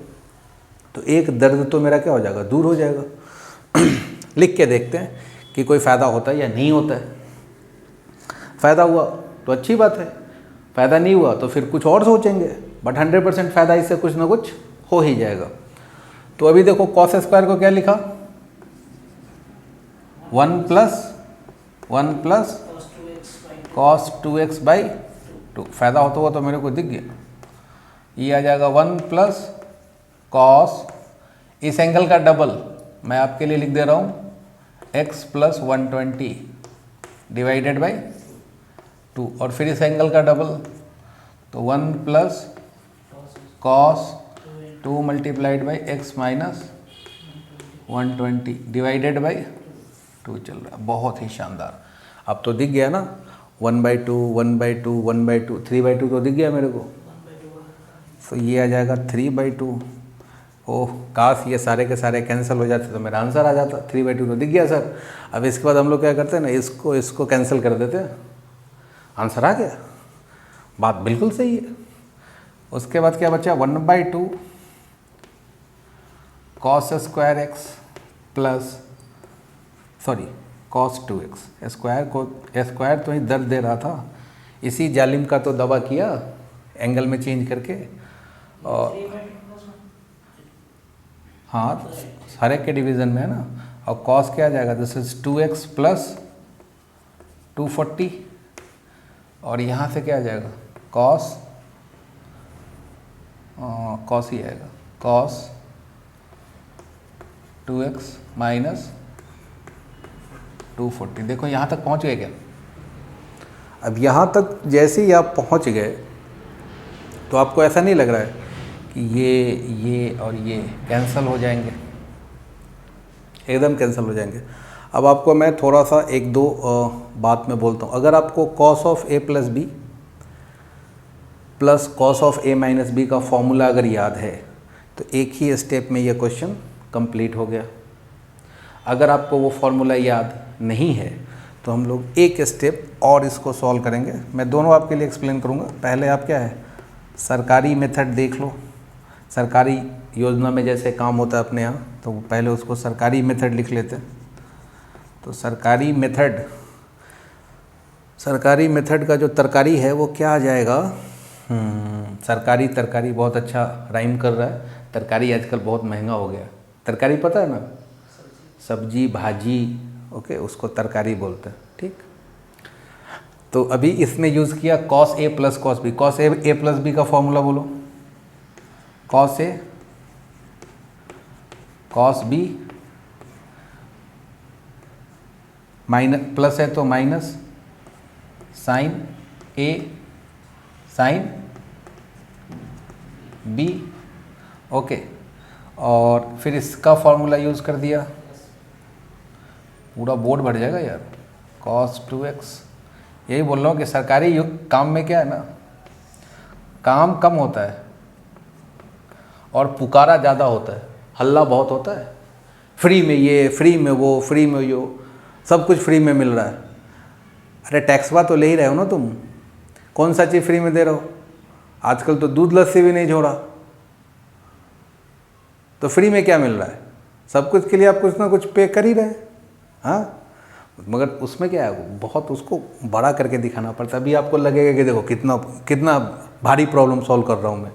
तो एक दर्द तो मेरा क्या हो जाएगा दूर हो जाएगा। लिख के देखते हैं कि कोई फ़ायदा होता है या नहीं होता है। फ़ायदा हुआ तो अच्छी बात है, फ़ायदा नहीं हुआ तो फिर कुछ और सोचेंगे, बट 100% फ़ायदा इससे कुछ ना कुछ हो ही जाएगा। तो अभी देखो कॉस स्क्वायर को क्या लिखा 1 प्लस cos 2x/2। फ़ायदा होता हुआ तो मेरे को दिख गया, ये आ जाएगा 1 प्लस cos, इस एंगल का डबल मैं आपके लिए लिख दे रहा हूँ x प्लस 120 डिवाइडेड बाई 2, और फिर इस एंगल का डबल तो 1 plus cos 2 multiplied by x minus 120 divided by 2 चल रहा है। बहुत ही शानदार, अब तो दिख गया ना 1/2 1/2 1/2 3/2 तो दिख गया मेरे को, तो ये आ जाएगा 3/2। ओह काश ये सारे के सारे कैंसिल हो जाते तो मेरा आंसर आ जाता, 3/2 तो दिख गया सर। अब इसके बाद हम लोग क्या करते हैं ना, इसको कैंसिल कर देते हैं, आंसर आ गया। बात बिल्कुल सही है। उसके बाद क्या बचा 1/2 cos square x plus cos 2x। Square तो ही दर्द दे रहा था, इसी जालिम का तो दवा किया एंगल में चेंज करके। और हाँ हर एक के डिवीज़न में है ना, और कॉस क्या आ जाएगा, दिस इज 2x प्लस 240, और यहाँ से क्या आ जाएगा, कॉस ही आएगा, कॉस 2x माइनस 240। देखो यहाँ तक पहुँच गए क्या? अब यहाँ तक जैसे ही आप पहुँच गए तो आपको ऐसा नहीं लग रहा है कि ये और ये कैंसिल हो जाएंगे, एकदम कैंसिल हो जाएंगे। अब आपको मैं थोड़ा सा एक दो बात में बोलता हूँ। अगर आपको cos of a plus B plus cos of a minus B का फॉर्मूला अगर याद है तो एक ही स्टेप में ये क्वेश्चन कंप्लीट हो गया। अगर आपको वो फॉर्मूला याद नहीं है तो हम लोग एक स्टेप और इसको सॉल्व करेंगे। मैं दोनों आपके लिए एक्सप्लेन करूँगा। पहले आप क्या है, सरकारी मेथड देख लो। सरकारी योजना में जैसे काम होता है अपने यहाँ, तो पहले उसको सरकारी मेथड लिख लेते हैं। तो सरकारी मेथड का जो तरकारी है वो क्या आ जाएगा, सरकारी तरकारी, बहुत अच्छा राइम कर रहा है। तरकारी आजकल बहुत महंगा हो गया। तरकारी पता है ना, सब्जी भाजी, ओके, उसको तरकारी बोलते हैं, ठीक। तो अभी इसमें यूज़ किया cos A plus cos B. Cos A plus B का फॉर्मूला बोलो, cos A cos B minus, plus है तो minus sign A sine B, okay. और फिर इसका फॉर्मूला यूज़ कर दिया, पूरा बोर्ड भर जाएगा यार, cos 2x। यही बोल रहा हूँ कि सरकारी काम में क्या है ना, काम कम होता है और पुकारा ज़्यादा होता है, हल्ला बहुत होता है। फ्री में ये, फ्री में वो, फ्री में यो, सब कुछ फ्री में मिल रहा है। अरे टैक्सवा तो ले ही रहे हो ना तुम, कौन सा चीज़ फ्री में दे रहे हो? आजकल तो दूध लस्सी भी नहीं छोड़ा, तो फ्री में क्या मिल रहा है? सब कुछ के लिए आप कुछ ना कुछ पे कर ही रहे हैं, हाँ। मगर उसमें क्या है, बहुत उसको बड़ा करके दिखाना पड़ता है। अभी आपको लगेगा कि देखो कितना भारी प्रॉब्लम सॉल्व कर रहा हूँ मैं।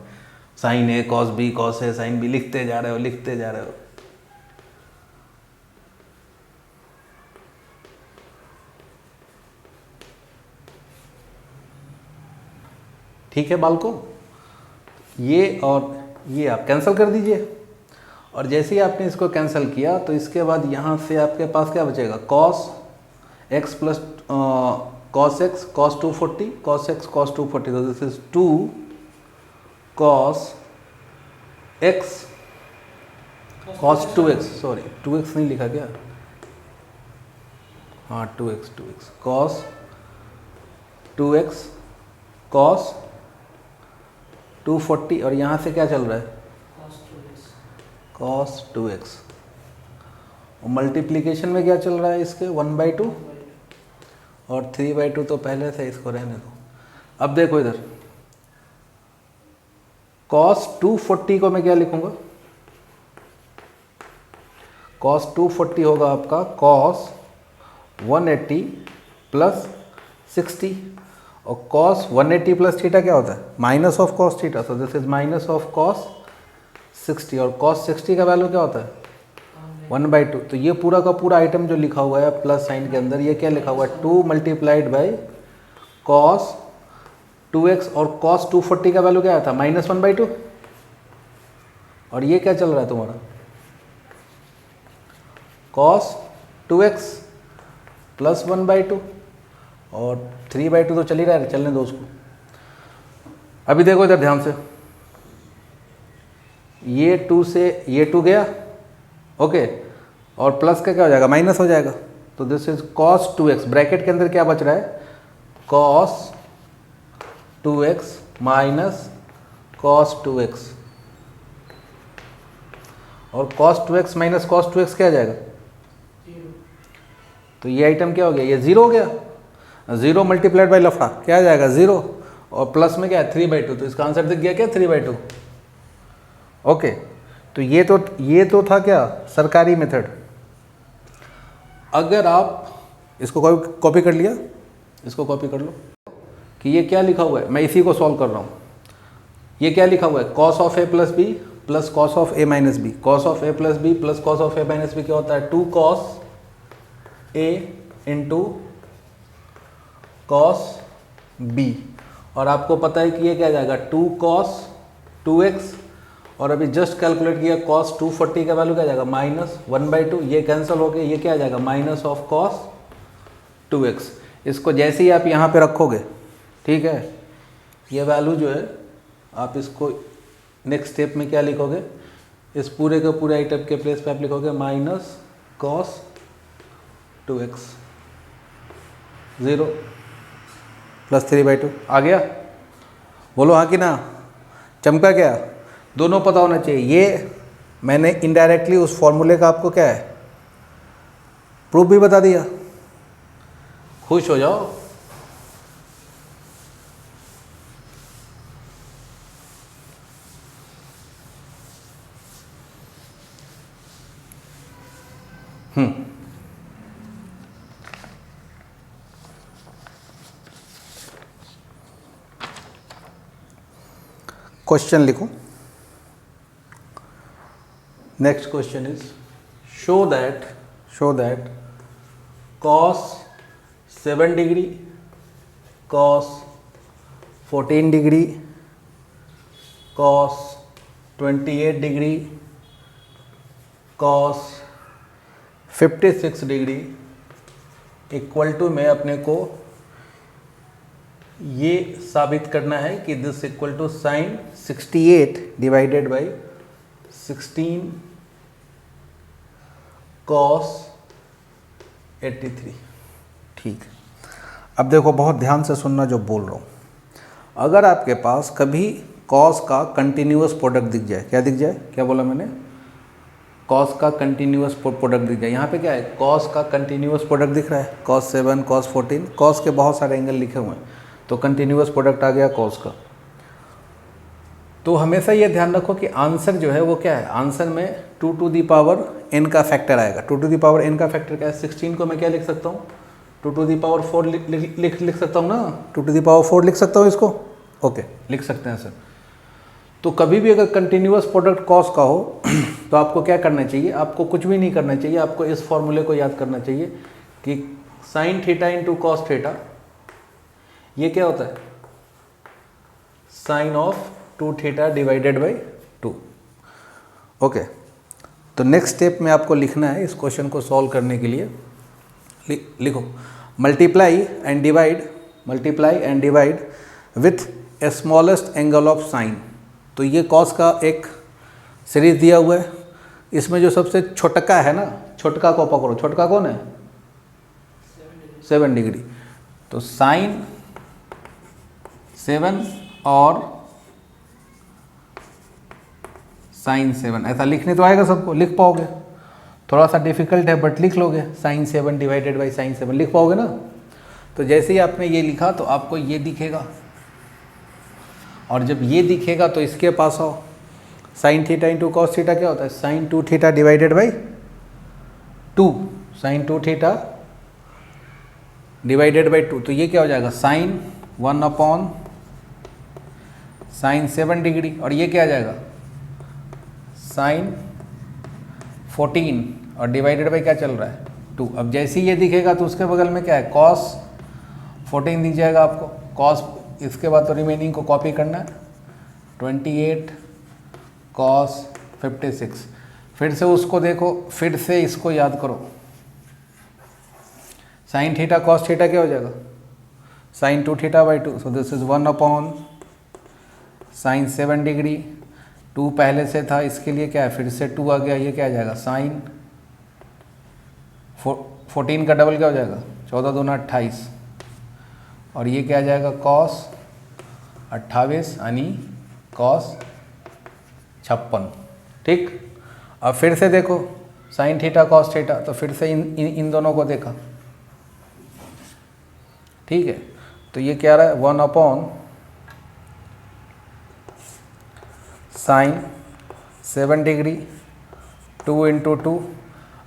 Sign A cos B, cos A sine B, लिखते जा रहे हो। ठीक है बालको, ये और ये आप कैंसिल कर दीजिए। और जैसे ही आपने इसको कैंसिल किया तो इसके बाद यहाँ से आपके पास क्या बचेगा, cos x plus cos x cos 240, cos x cos 240, तो this is 2 cos x cos 2x, sorry 2x नहीं लिखा क्या, हाँ 2x कॉस 2x कॉस 240, और यहाँ से क्या चल रहा है, cos 2x। और मल्टीप्लिकेशन में क्या चल रहा है इसके, 1/2 और 3/2 तो पहले से, इसको रहने दो। अब देखो इधर, cos 240 को मैं क्या लिखूंगा, cos 240 होगा आपका cos 180 प्लस 60, और cos 180 प्लस थीटा क्या होता है, minus of cos theta, so this is minus of cos 60, और cos 60 का वैल्यू क्या होता है, 1/2। तो ये पूरा का पूरा आइटम जो लिखा हुआ है प्लस साइन के अंदर, ये क्या लिखा हुआ है, 2 मल्टीप्लाइड बाई cos 2x, और cos 240 का वैल्यू क्या आया था, -1/2। और ये क्या चल रहा है तुम्हारा, cos 2x प्लस 1/2, और 3/2 तो चल ही रहा है, चलने दो उसको। अभी देखो इधर ध्यान से, ये 2 से ये 2 गया, ओके, और प्लस का क्या हो जाएगा, माइनस हो जाएगा। तो this is cos 2x, bracket के अंदर क्या बच रहा है, cos 2x minus cos 2x, और cos 2x minus cos 2x क्या आ जाएगा, तो ये आइटम क्या हो गया, ये 0 हो गया। 0 मल्टीप्लाइड बाई लफड़ा क्या आ जाएगा, 0, और प्लस में क्या है 3/2, तो इसका आंसर दिख गया क्या, 3/2। ओके, तो ये तो था क्या, सरकारी मेथड। अगर आप इसको कॉपी कर लिया, इसको कॉपी कर लो कि ये क्या लिखा हुआ है, मैं इसी को सॉल्व कर रहा हूँ। ये क्या लिखा हुआ है, cos of a plus B plus cos of A minus B, cos of A plus B plus cos of A minus B क्या होता है, 2 cos A into cos B, और आपको पता है कि ये क्या आ जाएगा 2 कॉस 2x, और अभी जस्ट कैलकुलेट किया कॉस 240 का वैल्यू क्या आ जाएगा -1/2, ये कैंसिल हो गया, ये क्या आ जाएगा माइनस ऑफ कॉस 2x। इसको जैसे ही आप यहाँ पे रखोगे, ठीक है, ये वैल्यू जो है आप इसको नेक्स्ट स्टेप में क्या लिखोगे, इस पूरे के पूरे आइटम के प्लेस पे आप लिखोगे माइनस कॉस 2x 0 प्लस 3/2 आ गया। बोलो हाँ कि ना, चमका क्या, दोनों पता होना चाहिए। ये मैंने इनडायरेक्टली उस फॉर्मूले का आपको क्या है प्रूफ भी बता दिया, खुश हो जाओ। क्वेश्चन लिखो। Next question is show that cos 7 degree cos 14 degree cos 28 degree cos 56 degree equal to में अपने को ये साबित करना है कि this equal to sine 68 divided by 16 cos 83। ठीक, अब देखो बहुत ध्यान से सुनना जो बोल रहा हूँ। अगर आपके पास कभी cos का कंटिन्यूअस प्रोडक्ट दिख जाए, क्या दिख जाए, क्या बोला मैंने, cos का कंटिन्यूअस प्रोडक्ट दिख जाए, यहाँ पे क्या है cos का कंटिन्यूअस प्रोडक्ट दिख रहा है, cos 7 cos 14, cos के बहुत सारे एंगल लिखे हुए हैं, तो कंटिन्यूअस प्रोडक्ट आ गया cos का। तो हमेशा ये ध्यान रखो कि आंसर जो है वो क्या है, आंसर में 2 टू दी पावर n का फैक्टर आएगा। 2 टू दी पावर n का फैक्टर क्या है, 16 को मैं क्या लिख सकता हूँ, 2 टू दी पावर 4 लिख सकता हूँ ना, 2 टू दी पावर 4 लिख सकता हूँ इसको, ओके लिख सकते हैं सर। तो कभी भी अगर कंटिन्यूअस प्रोडक्ट cos का हो तो आपको क्या करना चाहिए, आपको कुछ भी नहीं करना चाहिए, आपको इस फॉर्मूले को याद करना चाहिए कि sine theta into cos theta ये क्या होता है, sine of 2 theta divided by 2। Okay, तो नेक्स्ट स्टेप में आपको लिखना है, इस क्वेश्चन को सॉल्व करने के लिए लिखो multiply and divide with A smallest angle of sine. तो ये कॉस का एक सीरीज दिया हुआ है, इसमें जो सबसे छोटका है ना, छोटका को पकड़ो, छोटका कौन है 7 डिग्री, तो साइन 7 और साइन 7 ऐसा लिखने तो आएगा सबको, लिख पाओगे, थोड़ा सा डिफिकल्ट है बट लिख लोगे, साइन 7 डिवाइडेड बाई साइन 7 लिख पाओगे ना। तो जैसे ही आपने ये लिखा तो आपको ये दिखेगा, और जब ये दिखेगा तो इसके पास आओ, sine theta into cos theta क्या होता है, sine 2 theta divided by 2, sine 2 theta divided by 2, तो ये क्या हो जाएगा साइन 1 अपॉन साइन 7 डिग्री, और ये क्या आ जाएगा साइन 14 और डिवाइडेड बाई क्या चल रहा है 2। अब जैसे ही ये दिखेगा तो उसके बगल में क्या है cos 14 दिख जाएगा आपको, cos, इसके बाद तो रिमेनिंग को कॉपी करना है, 28 cos 56, फिर से उसको देखो, फिर से इसको याद करो, साइन थीटा कॉस थीटा क्या हो जाएगा sine 2 theta by 2, so this is 1 upon sine 7 degree, 2 पहले से था, इसके लिए क्या है फिर से 2 आ गया, ये क्या आ जाएगा साइन 14 का डबल क्या हो जाएगा 14 दूना 28, और ये क्या आ जाएगा कॉस 28 यानी कॉस 56। ठीक, अब फिर से देखो साइन थीटा कॉस थीटा, तो फिर से इन दोनों को देखा, ठीक है, तो ये क्या रहा है 1 अपॉन साइन 7 डिग्री 2 इंटू 2,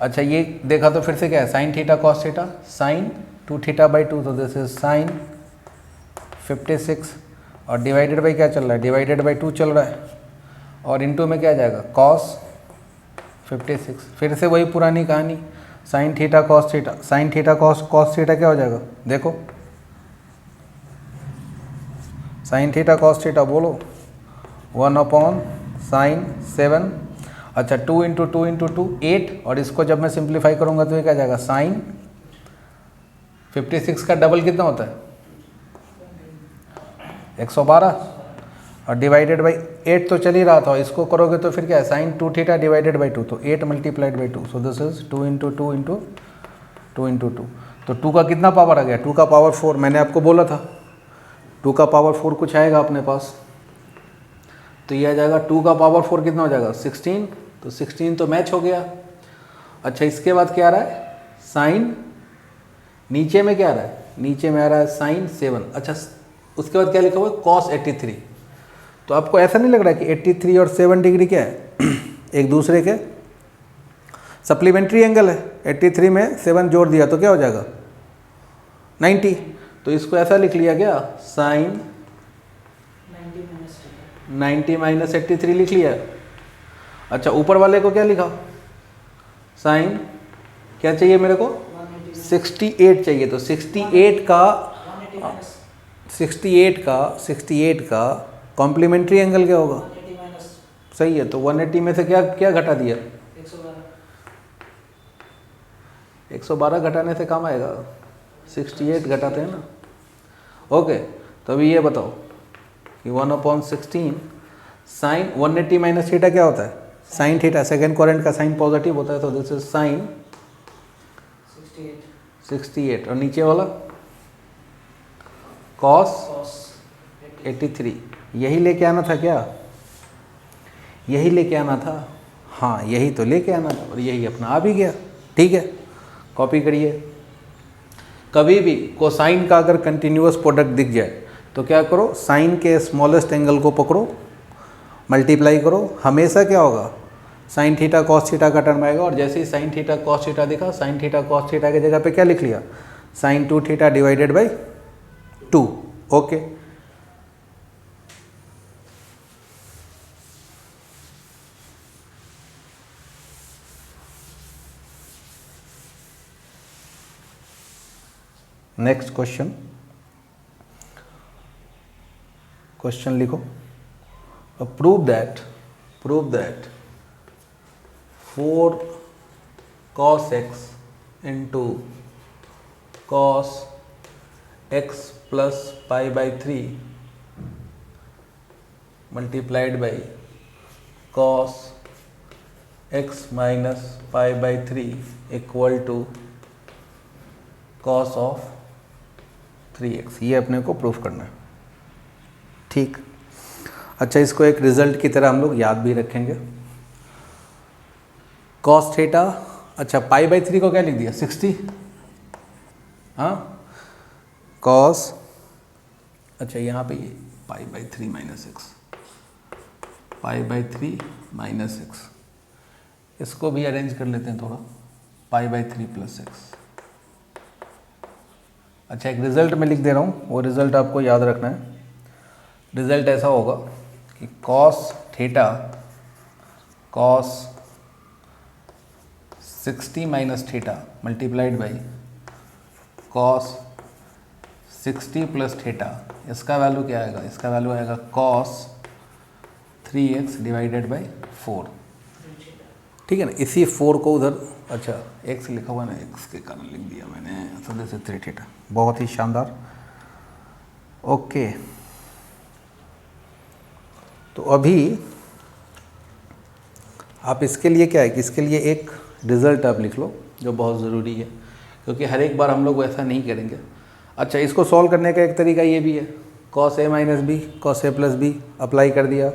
अच्छा ये देखा तो फिर से क्या है sine theta cos theta, sine 2 theta by 2, तो दिस इज साइन 56, और डिवाइडेड बाई क्या चल रहा है, डिवाइडेड बाई 2 चल रहा है, और इनटू में क्या आ जाएगा cos 56। फिर से वही पुरानी कहानी, sign theta cos theta, sign theta cos theta क्या हो जाएगा देखो, साइन थीटा कॉस थीटा बोलो 1/sin7। अच्छा 2 × 2 × 2 8, और इसको जब मैं सिंप्लीफाई करूंगा तो ये क्या जाएगा साइन 56 का डबल कितना होता है 112, और डिवाइडेड बाई 8 तो चल ही रहा था, इसको करोगे तो फिर क्या है साइन 2 थीटा डिवाइडेड बाई 2, तो 8 multiplied by 2, so this is 2 × 2 × 2 × 2। तो 2 का कितना पावर आ गया, 2 का पावर 4। मैंने आपको बोला था 2 का पावर 4 कुछ आएगा अपने पास, तो ये आ जाएगा 2 का पावर 4 कितना हो जाएगा 16, तो 16 तो मैच हो गया। अच्छा इसके बाद क्या आ रहा है साइन, नीचे में क्या आ रहा है, नीचे में आ रहा है साइन 7। अच्छा उसके बाद क्या लिखा हुआ है cos 83। तो आपको ऐसा नहीं लग रहा है कि 83 और 7 डिग्री क्या है एक दूसरे के सप्लीमेंट्री एंगल है, 83 में 7 जोड़ दिया तो क्या हो जाएगा 90। तो इसको ऐसा लिख लिया गया साइन 90 माइनस 83 लिख लिया। अच्छा ऊपर वाले को क्या लिखा, साइन क्या चाहिए मेरे को 68 चाहिए, तो 68 का कॉम्प्लीमेंट्री एंगल क्या होगा, सही है। तो 180 में से क्या क्या घटा दिया 112 घटाने से काम आएगा, 68 घटाते हैं ना। ओके तो अभी ये बताओ कि 1/16 साइन 180 माइनस थीटा क्या होता है साइन थीटा, सेकेंड क्वाड्रेंट का साइन पॉजिटिव होता है, तो दिस इज साइन 68, और नीचे वाला cos 83। यही लेके आना था क्या, यही लेके आना था, हाँ यही तो लेके आना था, और यही अपना आ भी गया। ठीक है कॉपी करिए। कभी भी कोसाइन का अगर कंटिन्यूअस प्रोडक्ट दिख जाए तो क्या करो, साइन के स्मॉलेस्ट एंगल को पकड़ो, मल्टीप्लाई करो, हमेशा क्या होगा साइन थीटा कॉस थीटा का टर्म आएगा। और जैसे ही साइन थीटा कॉस थीटा दिखा, साइन थीटा कॉस थीटा की जगह पे क्या लिख लिया sine 2 theta divided by 2। Okay next question, question लिखो, prove that 4 cos x into cos x plus pi by 3 multiplied by cos x minus pi by 3 equal to cos of 3x। ये अपने को प्रूफ करना है। ठीक, अच्छा इसको एक रिजल्ट की तरह हम लोग याद भी रखेंगे। cos थीटा, अच्छा पाई बाई 3 को क्या लिख दिया 60, हाँ cos, अच्छा यहाँ पे ये pi by 3 minus x, pi by 3 minus x, इसको भी अरेंज कर लेते हैं थोड़ा, पाई बाई 3 प्लस एक्स। अच्छा एक रिज़ल्ट में लिख दे रहा हूँ, वो रिज़ल्ट आपको याद रखना है। रिज़ल्ट ऐसा होगा कि cos theta cos 60 minus theta multiplied by cos 60 plus theta, इसका वैल्यू क्या आएगा, इसका वैल्यू आएगा cos 3x डिवाइडेड बाई 4। ठीक है ना, इसी 4 को उधर, अच्छा x लिखा हुआ ना, x के कारण लिख दिया मैंने, तो जैसे 3 थीटा, बहुत ही शानदार। ओके तो अभी आप इसके लिए क्या है कि इसके लिए एक रिज़ल्ट आप लिख लो जो बहुत ज़रूरी है, क्योंकि हर एक बार हम लोग वैसा नहीं करेंगे। अच्छा इसको सॉल्व करने का एक तरीका ये भी है, cos a minus B cos a plus B apply कर दिया,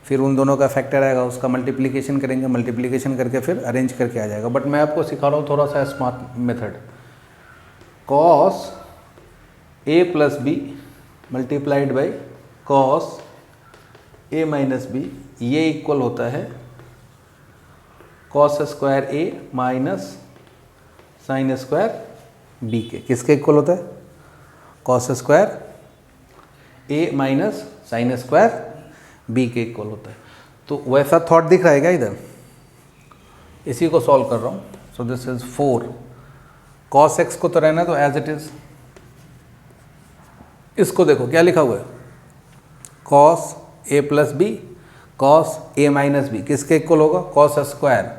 फिर उन दोनों का फैक्टर आएगा, उसका मल्टीप्लिकेशन करेंगे, मल्टीप्लिकेशन करके फिर अरेंज करके आ जाएगा। बट मैं आपको सिखा रहा हूँ थोड़ा सा smart method. cos a plus B multiplied by cos a minus B, ये इक्वल होता है cos square a minus sine square b के। किसके इक्वल होता है, cos square a minus sine square b के इक्वल होता है। तो वैसा थॉट दिख रहा है क्या इधर? इसी को सॉल्व कर रहा हूँ। सो दिस इज 4 cos x को तो रहना तो एज इट इज। इसको देखो क्या लिखा हुआ है, cos a plus B cos a minus B, किसके इक्वल होगा? cos square.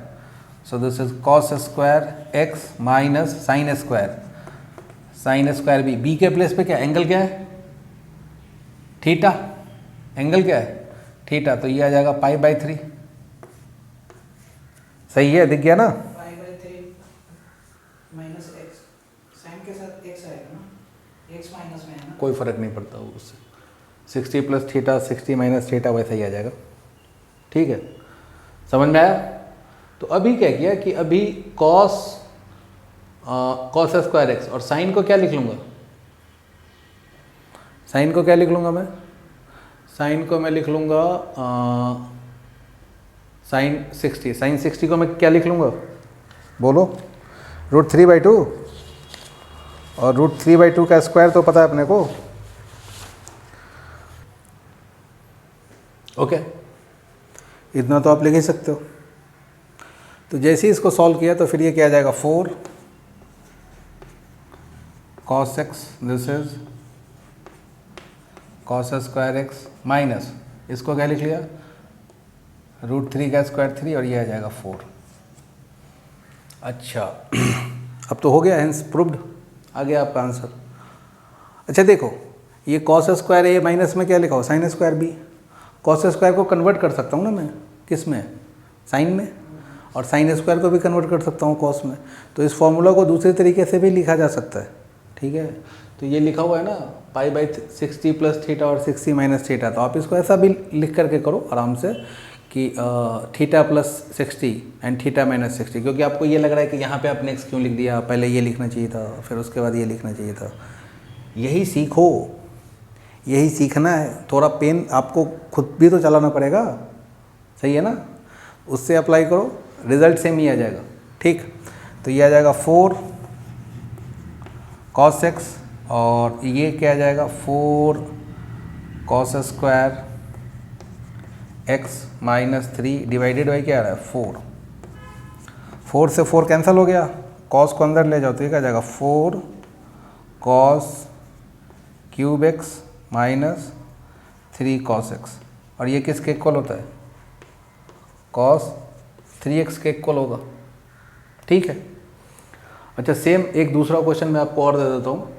So this is cos square x minus sine square, sine square B. B के प्लेस पे क्या एंगल क्या है? थीटा। एंगल क्या है? थीटा। तो ये आ जाएगा π/3। सही है, दिख गया ना?
π/3 माइनस एक्स, साइन के साथ एक्स आएगा ना, एक्स माइनस में है ना,
कोई फर्क नहीं पड़ता उससे। 60 प्लस थीटा 60 माइनस थीटा वैसा ही आ जाएगा। ठीक है, समझ में आया? तो अभी क्या किया कि अभी cos स्क्वायर एक्स और साइन को क्या लिख लूँगा? साइन को क्या लिख लूँगा मैं? साइन को मैं लिख लूँगा साइन 60। साइन 60 को मैं क्या लिख लूँगा? बोलो। √3/2, और √3/2 का स्क्वायर तो पता है अपने को। ओके, इतना तो आप लिख ही सकते हो। तो जैसे ही इसको सॉल्व किया तो फिर ये क्या आ जाएगा? 4 cos x, this is cos square x minus, इसको क्या लिख लिया? √3 का स्क्वायर 3, और ये आ जाएगा 4। अच्छा अब तो हो गया, हेंस प्रूव्ड, आ गया आपका आंसर। अच्छा देखो, ये cos स्क्वायर a माइनस में क्या लिखा हो? Sign square b। cos square को कन्वर्ट कर सकता हूँ ना मैं, किस में? साइन में। और साइन स्क्वायर को भी कन्वर्ट कर सकता हूँ cos में। तो इस फॉर्मूला को दूसरे तरीके से भी लिखा जा सकता है। ठीक है, तो ये लिखा हुआ है ना π/60 प्लस थीटा और 60 माइनस थीटा। तो आप इसको ऐसा भी लिख करके करो आराम से कि theta plus 60 and theta minus 60। क्योंकि आपको ये लग रहा है कि यहाँ पे आपने x क्यों लिख दिया, पहले ये लिखना चाहिए था, फिर उसके बाद ये लिखना चाहिए था। यही सीखो, यही सीखना है। थोड़ा पेन आपको खुद भी तो चलाना पड़ेगा, सही है ना? उससे अप्लाई करो, रिजल्ट सेम ही आ जाएगा। ठीक, तो ये आ जाएगा 4 cos x, और ये क्या आ जाएगा? 4 cos square x minus 3 divided by क्या आ रहा है? 4। 4 से 4 कैंसिल हो गया, cos को अंदर ले जाओ तो ये क्या आ जाएगा? 4 cos cube x minus 3 cos x, और ये किसके इक्वल होता है? cos 3x के इक्वल होगा। ठीक है। अच्छा, सेम एक दूसरा क्वेश्चन मैं आपको और दे देता हूँ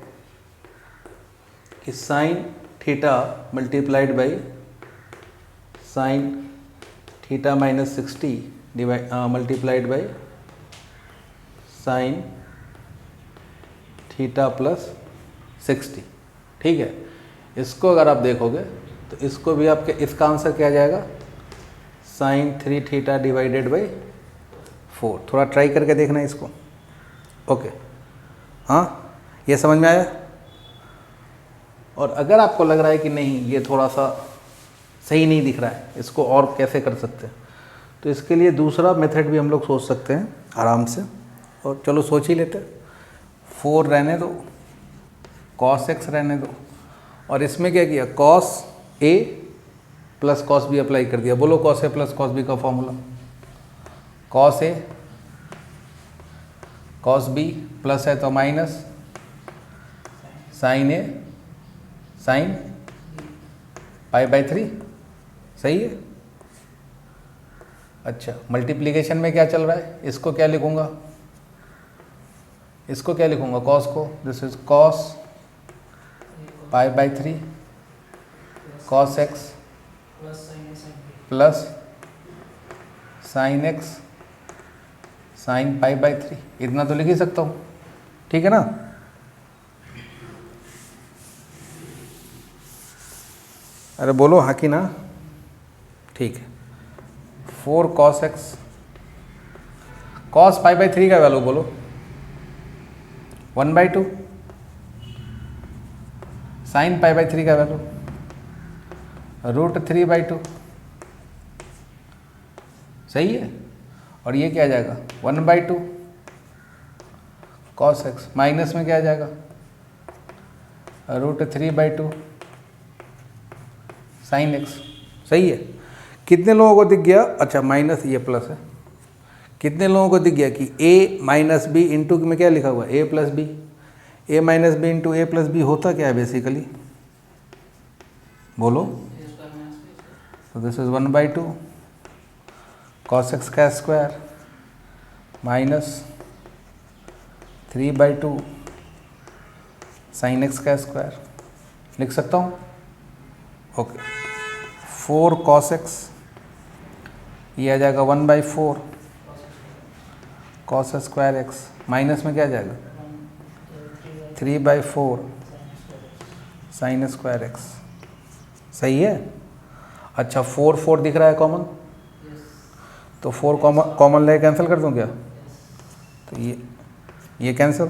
कि sine theta multiplied by sine theta minus 60 multiplied by sine theta plus 60। ठीक है, इसको अगर आप देखोगे तो इसको भी आपके, इसका आंसर क्या आ जाएगा? Sine 3 theta divided by 4। थोड़ा ट्राई करके देखना इसको। ओके, हाँ, ये समझ में आया? और अगर आपको लग रहा है कि नहीं ये थोड़ा सा सही नहीं दिख रहा है, इसको और कैसे कर सकते हैं, तो इसके लिए दूसरा मेथड भी हम लोग सोच सकते हैं आराम से। और चलो सोच ही लेते हैं। 4 रहने दो, cos x रहने दो, और इसमें क्या किया? cos a plus cos b apply कर दिया। बोलो cos a plus cos b का formula. cos a cos b plus है तो माइनस साइन a साइन π/3। सही है। अच्छा, मल्टीप्लिकेशन में क्या चल रहा है? इसको क्या लिखूंगा? इसको क्या लिखूंगा? cos को, this is cos π/3 cos x plus sine x sine π/3। इतना तो लिख ही सकता हूँ। ठीक है ना? अरे बोलो हाँ कि ना? ठीक है। 4 cos x, cos π/3 का वैल्यू बोलो 1/2, साइन π/3 का वैल्यू √3/2। सही है। और ये क्या आ जाएगा? 1/2 cos x, माइनस में क्या आ जाएगा? √3/2 साइन x। सही है। कितने लोगों को दिख गया, अच्छा माइनस ये प्लस है, कितने लोगों को दिख गया कि a माइनस बी इंटू में क्या लिखा हुआ है, a plus B, a minus B into A plus B होता क्या है बेसिकली, बोलो। तो दिस इज 1/2 cos x का स्क्वायर माइनस 3/2 sin x का स्क्वायर, लिख सकता हूँ, ओके। 4 cos x, ये आ जाएगा 1/4 cos स्क्वायर x, माइनस में क्या आ जाएगा 3/4 sin स्क्वायर x, सही है। अच्छा 4 4 दिख रहा है कॉमन, तो 4 कॉमन ले कैंसिल कर दूं क्या, तो ये कैंसिल,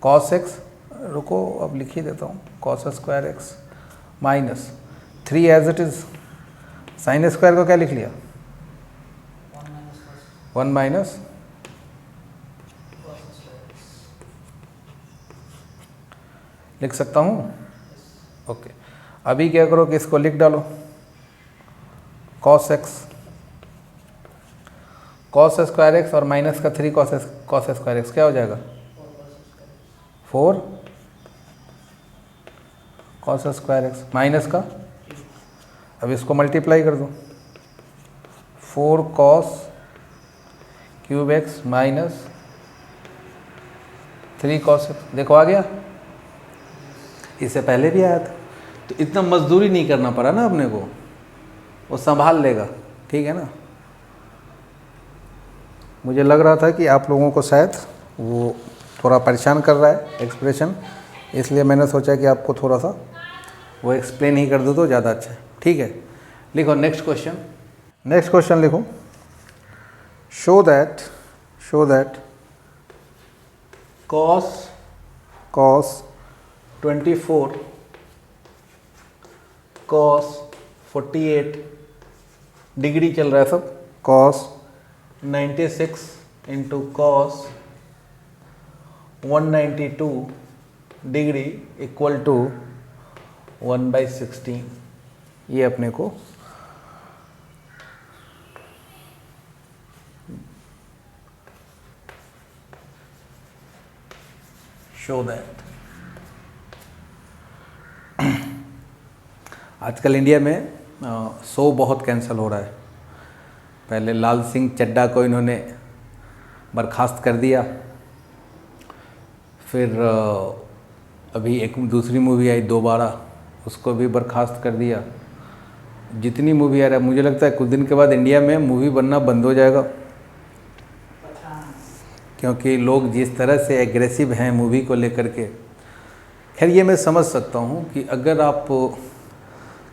cos x, रुको अब लिख ही देता हूँ, cos square x minus 3 as it is, sine square को क्या लिख लिया 1 माइनस लिख सकता हूँ, ओके। अभी क्या करो कि इसको लिख डालो, cos स्क्वायर x और माइनस का 3 cos स्क्वायर x क्या हो जाएगा 4 cos स्क्वायर x माइनस का, अब इसको मल्टीप्लाई कर दो, 4 cos cube x minus 3 cos x, देखो आ गया, इससे पहले भी आया था, तो इतना मजदूरी नहीं करना पड़ा ना अपने को, वो संभाल लेगा, ठीक है ना। मुझे लग रहा था कि आप लोगों को शायद वो थोड़ा परेशान कर रहा है एक्सप्रेशन, इसलिए मैंने सोचा कि आपको थोड़ा सा वो एक्सप्लेन ही कर दो तो ज़्यादा अच्छा है, ठीक है। लिखो नेक्स्ट क्वेश्चन, नेक्स्ट क्वेश्चन लिखो, show that cos 24 cos 48 degree चल रहा है सब, cos 96 into cos 192 degree equal to 1/16, ये अपने को शो दैट। आजकल इंडिया में शो बहुत कैंसिल हो रहा है। पहले लाल सिंह चड्ढा को इन्होंने बर्खास्त कर दिया, फिर अभी एक दूसरी मूवी आई दोबारा, उसको भी बर्खास्त कर दिया। जितनी मूवी आ रहा है, मुझे लगता है कुछ दिन के बाद इंडिया में मूवी बनना बंद हो जाएगा, क्योंकि लोग जिस तरह से एग्रेसिव हैं मूवी को लेकर के। खैर ये मैं समझ सकता हूँ कि अगर आप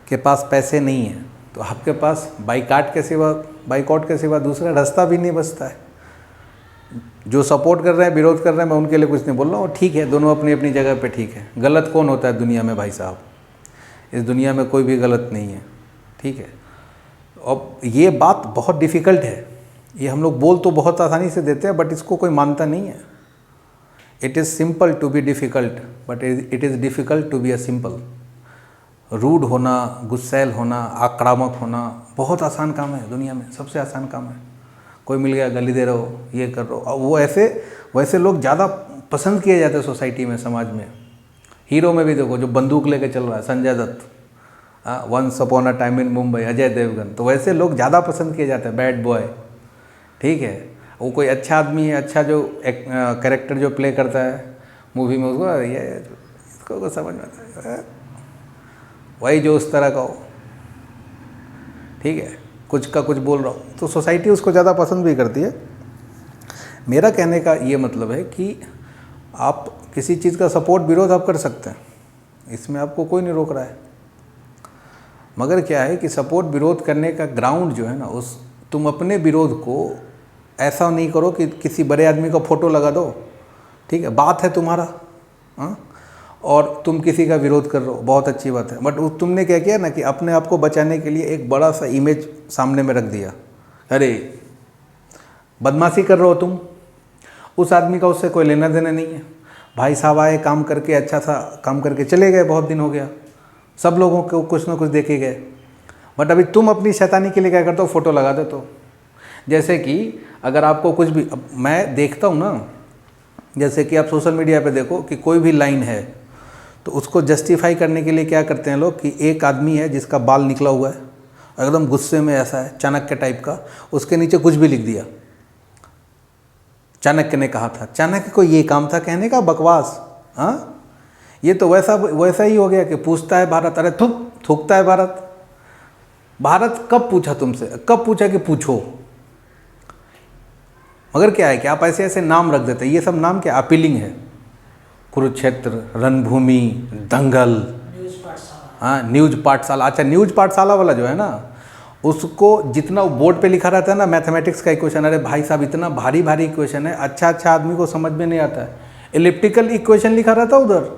के पास पैसे नहीं हैं तो आपके पास बाइकआउट के सिवा दूसरा रास्ता भी नहीं बचता है। जो सपोर्ट कर रहे हैं, विरोध कर रहे हैं, मैं उनके लिए कुछ नहीं बोल रहा हूँ, ठीक है, दोनों अपनी अपनी जगह पे ठीक है। गलत कौन होता है दुनिया में भाई साहब, इस दुनिया में कोई भी गलत नहीं है, ठीक है। अब ये बात बहुत डिफ़िकल्ट है, ये हम लोग बोल तो बहुत आसानी से देते हैं, बट इसको कोई मानता नहीं है। It is simple to be difficult, but it is difficult to be a simple. Rude होना, गुस्सैल होना, आक्रामक होना बहुत आसान काम है दुनिया में, सबसे आसान काम है। कोई मिल गया गाली दे रहो, ये कर रहो, और वो वैसे लोग ज़्यादा पसंद किए जाते हैं सोसाइटी में, समाज में। हीरो में भी देखो, जो बंदूक लेके चल रहा है, Sanjay Dutt, once upon a time in Mumbai, Ajay Devgn, तो वैसे लोग ज़्यादा पसंद किए जाते हैं, बैड बॉय, ठीक है। वो कोई अच्छा आदमी है, अच्छा जो कैरेक्टर जो प्ले करता है मूवी में, उसको ये इसको समझ में आता है, वही जो उस तरह का हो, ठीक है, कुछ का कुछ बोल रहा हूँ, तो सोसाइटी उसको ज़्यादा पसंद भी करती है। मेरा कहने का ये मतलब है कि आप किसी चीज़ का सपोर्ट विरोध आप कर सकते हैं, इसमें आपको कोई नहीं रोक रहा है, मगर क्या है कि सपोर्ट विरोध करने का ग्राउंड जो है ना, तुम अपने विरोध को ऐसा नहीं करो कि किसी बड़े आदमी का फ़ोटो लगा दो, ठीक है, बात है तुम्हारा, हाँ, और तुम किसी का विरोध कर रहे हो, बहुत अच्छी बात है, बट तुमने क्या किया ना कि अपने आप को बचाने के लिए एक बड़ा सा इमेज सामने में रख दिया। अरे बदमाशी कर रहे हो तुम, उस आदमी का उससे कोई लेना देना नहीं है। भाई साहब आए, काम करके अच्छा सा काम करके चले गए, बहुत दिन हो गया, सब लोगों को कुछ ना कुछ देखे गए, बट अभी तुम अपनी शैतानी के लिए क्या करते हो, फ़ोटो लगा देते हो। जैसे कि अगर आपको कुछ भी, मैं देखता हूँ ना, जैसे कि आप सोशल मीडिया पे देखो कि कोई भी लाइन है तो उसको जस्टिफाई करने के लिए क्या करते हैं लोग कि एक आदमी है जिसका बाल निकला हुआ है, एकदम गुस्से में ऐसा है, चाणक्य टाइप का, उसके नीचे कुछ भी लिख दिया, चाणक्य ने कहा था, चाणक्य को ये काम था कहने का, बकवास। हाँ, ये तो वैसा ही हो गया कि पूछता है भारत, अरे थूकता है भारत। भारत कब पूछा तुमसे, कब पूछा कि पूछो? मगर क्या है कि आप ऐसे ऐसे नाम रख देते हैं, ये सब नाम क्या अपीलिंग है, कुरुक्षेत्र, रणभूमि, दंगल,
न्यूज़ पाठशाला।
हाँ न्यूज पाठशाला। अच्छा, न्यूज पाठशाला वाला जो है ना, उसको जितना बोर्ड पे लिखा रहता है ना मैथमेटिक्स का इक्वेशन, अरे भाई साहब इतना भारी भारी इक्वेशन है, अच्छा आदमी को समझ में नहीं आता है। एलिप्टिकल इक्वेशन लिखा रहता है उधर,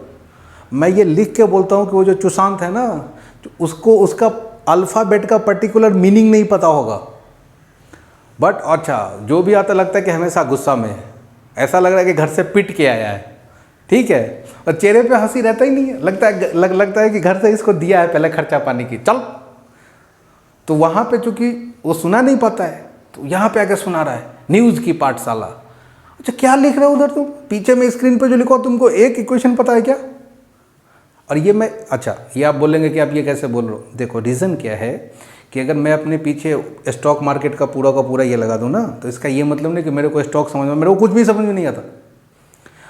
मैं ये लिख के बोलता हूँ कि वो जो चुशांत है ना, उसको उसका अल्फ़ाबेट का पर्टिकुलर मीनिंग नहीं पता होगा, बट अच्छा जो भी आता लगता है कि हमेशा गुस्सा में है, ऐसा लग रहा है कि घर से पिट के आया है, ठीक है, और चेहरे पे हंसी रहता ही नहीं है, लगता है कि घर से इसको दिया है पहले खर्चा पानी की, चल। तो वहाँ पे चूंकि वो सुना नहीं पाता है तो यहाँ पे आके सुना रहा है न्यूज़ की पाठशाला। अच्छा क्या लिख रहे हो उधर तुम, पीछे में स्क्रीन पे जो लिखो तुमको एक इक्वेशन पता है क्या? और ये मैं, अच्छा ये आप बोलेंगे कि आप ये कैसे बोल रहे हो, देखो रीज़न क्या है कि अगर मैं अपने पीछे स्टॉक मार्केट का पूरा ये लगा दूँ ना, तो इसका ये मतलब नहीं कि मेरे को स्टॉक समझ में, मेरे को कुछ भी समझ में नहीं आता,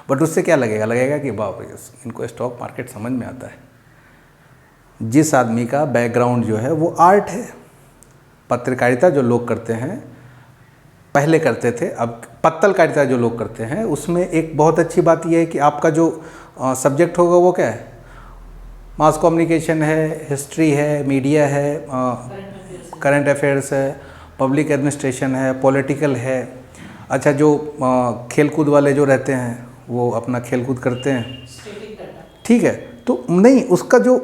बट उससे क्या लगेगा कि बाप रे इनको स्टॉक मार्केट समझ में आता है। जिस आदमी का बैकग्राउंड जो है वो आर्ट है, पत्रकारिता जो लोग करते हैं, पहले करते थे, अब पत्तलकारिता जो लोग करते हैं, उसमें एक बहुत अच्छी बात यह है कि आपका जो सब्जेक्ट होगा वो क्या है, मास कम्युनिकेशन है, हिस्ट्री है, मीडिया है, करंट अफेयर्स है, पब्लिक एडमिनिस्ट्रेशन है, पॉलिटिकल है। अच्छा जो खेलकूद वाले जो रहते हैं वो अपना खेलकूद करते हैं, ठीक है, तो नहीं उसका जो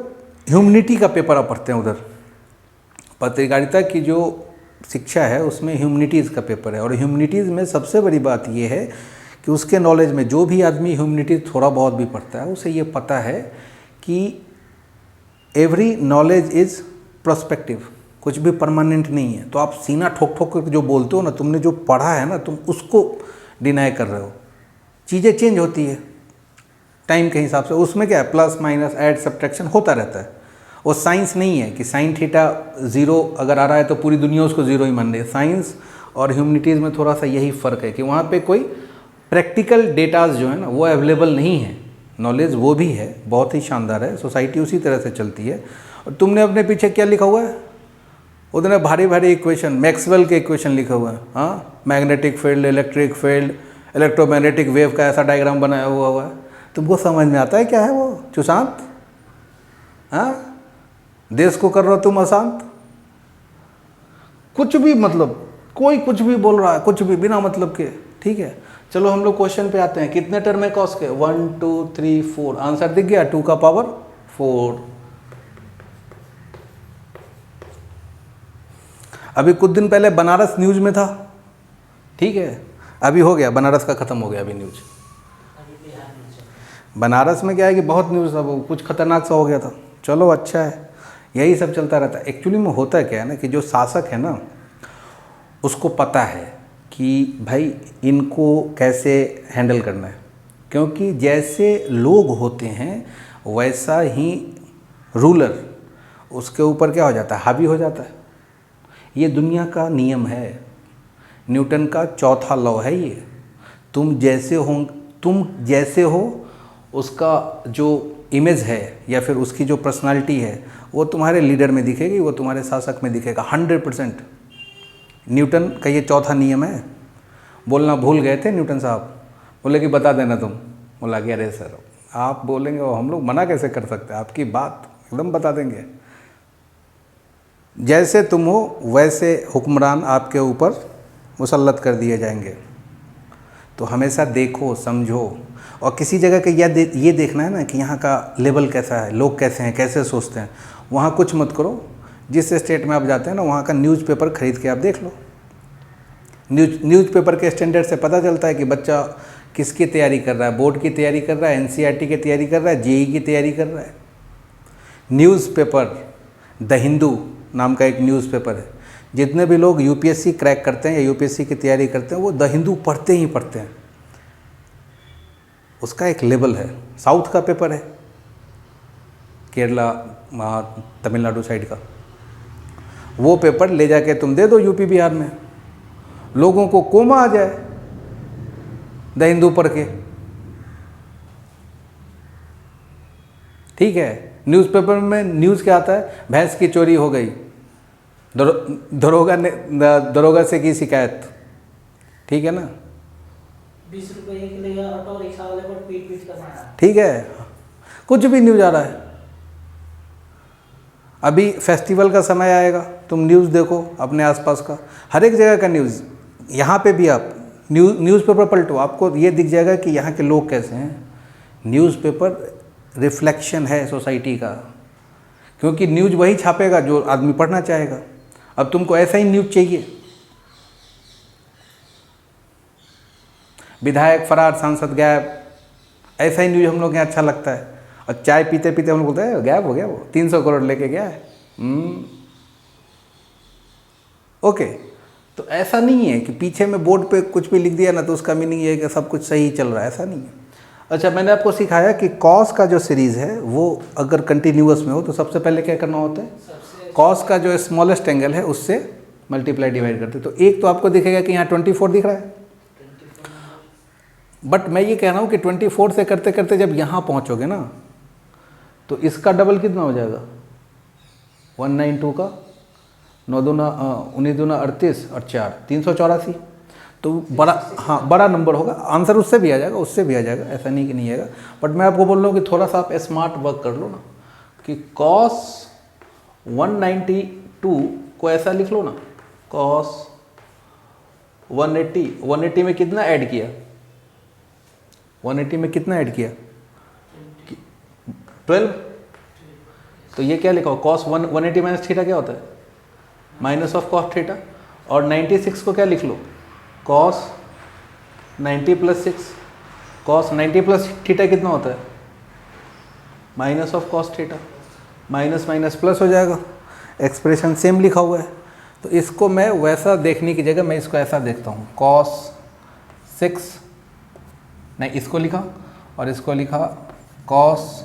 ह्यूमनिटी का पेपर आप पढ़ते हैं उधर, पत्रकारिता की जो शिक्षा है उसमें ह्यूमनिटीज़ का पेपर है, और ह्यूमनिटीज़ में सबसे बड़ी बात ये है कि उसके नॉलेज में जो भी आदमी ह्यूमनिटीज़ थोड़ा बहुत भी पढ़ता है उसे ये पता है कि एवरी नॉलेज इज़ प्रोस्पेक्टिव, कुछ भी परमानेंट नहीं है। तो आप सीना ठोक ठोक कर जो बोलते हो ना, तुमने जो पढ़ा है ना, तुम उसको डिनाई कर रहे हो। चीज़ें चेंज होती है टाइम के हिसाब से, उसमें क्या है प्लस माइनस ऐड सब्ट्रैक्शन होता रहता है। वो साइंस नहीं है कि साइन थीटा 0 अगर आ रहा है तो पूरी दुनिया उसको 0 ही मान रही है। साइंस और ह्यूमनिटीज़ में थोड़ा सा यही फ़र्क है कि वहाँ पे कोई प्रैक्टिकल डेटाज जो है ना वो अवेलेबल नहीं है। नॉलेज वो भी है, बहुत ही शानदार है, सोसाइटी उसी तरह से चलती है। और तुमने अपने पीछे क्या लिखा हुआ है, उतने भारी भारी इक्वेशन, मैक्सवेल के इक्वेशन लिखा हुआ है, हाँ, magnetic field, electric field, electromagnetic wave का ऐसा डायग्राम बनाया हुआ है। तुमको समझ में आता है क्या है वो चुशांत? हाँ, देश को कर रहे हो तुम अशांत। कुछ भी मतलब, कोई कुछ भी बोल रहा है, कुछ भी बिना मतलब के, ठीक है। चलो हम लोग क्वेश्चन पे आते हैं। कितने टर्म है कॉस के? 1 2 3 4। आंसर दिख गया, 2 का पावर 4। अभी कुछ दिन पहले बनारस न्यूज में था, ठीक है, अभी हो गया, बनारस का खत्म हो गया अभी न्यूज। बनारस में क्या है कि बहुत न्यूज़ था, वो कुछ खतरनाक सा हो गया था। चलो अच्छा है, यही सब चलता रहता है। एक्चुअली में होता क्या है ना कि जो शासक है ना उसको पता है कि भाई इनको कैसे हैंडल करना है, क्योंकि जैसे लोग होते हैं वैसा ही रूलर उसके ऊपर क्या हो जाता है, हावी हो जाता है। ये दुनिया का नियम है, न्यूटन का चौथा लॉ है ये। तुम जैसे हो उसका जो इमेज है या फिर उसकी जो पर्सनालिटी है वो तुम्हारे लीडर में दिखेगी, वो तुम्हारे शासक में दिखेगा 100%। न्यूटन का ये चौथा नियम है। बोलना भूल गए थे न्यूटन साहब, बोले कि बता देना तुम। बोला कि अरे सर आप बोलेंगे और हम लोग मना कैसे कर सकते हैं, आपकी बात एकदम बता देंगे। जैसे तुम हो वैसे हुक्मरान आपके ऊपर मुसल्लत कर दिए जाएंगे। तो हमेशा देखो, समझो, और किसी जगह का ये देखना है ना कि यहाँ का लेवल कैसा है, लोग कैसे हैं, कैसे सोचते हैं। वहाँ कुछ मत करो, जिस स्टेट में आप जाते हैं ना वहाँ का न्यूज़पेपर खरीद के आप देख लो। न्यूज़पेपर के स्टैंडर्ड से पता चलता है कि बच्चा किसकी तैयारी कर रहा है, बोर्ड की तैयारी कर रहा है, NCERT की तैयारी कर रहा है, JEE की तैयारी कर रहा है। न्यूज़पेपर द हिंदू नाम का एक न्यूज़पेपर है। जितने भी लोग यूपीएससी क्रैक करते हैं या यूपीएससी की तैयारी करते हैं वो द हिंदू पढ़ते ही पढ़ते हैं। उसका एक लेवल है, साउथ का पेपर है, केरला तमिलनाडु साइड का। वो पेपर ले जाके तुम दे दो यूपी बिहार में, लोगों को कोमा आ जाए द हिंदू पढ़ के। ठीक है, न्यूज़पेपर में न्यूज़ क्या आता है, भैंस की चोरी हो गई, दरोगा से की शिकायत। ठीक है ना,
20 रुपये के लिए ऑटो रिक्शा वाले पर पीट कर मारा।
ठीक है, कुछ भी न्यूज़ आ रहा है। अभी फेस्टिवल का समय आएगा, तुम न्यूज़ देखो अपने आसपास का, हर एक जगह का न्यूज़। यहाँ पे भी आप न्यूज़पेपर पलटो, आपको ये दिख जाएगा कि यहाँ के लोग कैसे हैं। न्यूज़पेपर रिफ्लेक्शन है सोसाइटी का, क्योंकि न्यूज़ वही छापेगा जो आदमी पढ़ना चाहेगा। अब तुमको ऐसा ही न्यूज़ चाहिए, विधायक फरार, सांसद गायब, ऐसा ही न्यूज़ हम लोग यहाँ अच्छा लगता है। और चाय पीते पीते हम लोग बोलते हैं गायब हो गया, वो 300 करोड़ लेके गया है। ओके, तो ऐसा नहीं है कि पीछे में बोर्ड पे कुछ भी लिख दिया ना तो उसका मीनिंग ये है कि सब कुछ सही चल रहा है, ऐसा नहीं है। अच्छा, मैंने आपको सिखाया कि कॉस का जो सीरीज़ है वो अगर कंटिन्यूअस में हो तो सबसे पहले क्या करना होता है, कॉस का जो स्मॉलेस्ट एंगल है उससे मल्टीप्लाई डिवाइड करते। तो एक तो आपको दिखेगा कि यहाँ 24 दिख रहा है, बट मैं ये कह रहा हूँ कि 24 से करते करते जब यहाँ पहुँचोगे ना तो इसका डबल कितना हो जाएगा, 192 का 9 दूना 19 दूना 38 और 4 384। तो बड़ा, हाँ बड़ा नंबर होगा, आंसर उससे भी आ जाएगा, उससे भी आ जाएगा, ऐसा नहीं कि नहीं आएगा। बट मैं आपको बोल रहा हूँ कि थोड़ा सा आप स्मार्ट वर्क कर लो ना, कि कॉस 192 को ऐसा लिख लो ना, कॉस 180 में कितना ऐड किया, 180 में कितना ऐड किया, 12। तो ये क्या लिखा हो, कॉस 180 माइनस थीटा क्या होता है, माइनस ऑफ कॉस थीटा। और 96 को क्या लिख लो, cos 90 plus 6, cos 90 plus theta कितना होता है, minus of cos theta. Minus minus plus हो जाएगा, एक्सप्रेशन सेम लिखा हुआ है। तो इसको मैं वैसा देखने की जगह मैं इसको ऐसा देखता हूँ, कॉस 6 नहीं, इसको लिखा और इसको लिखा कॉस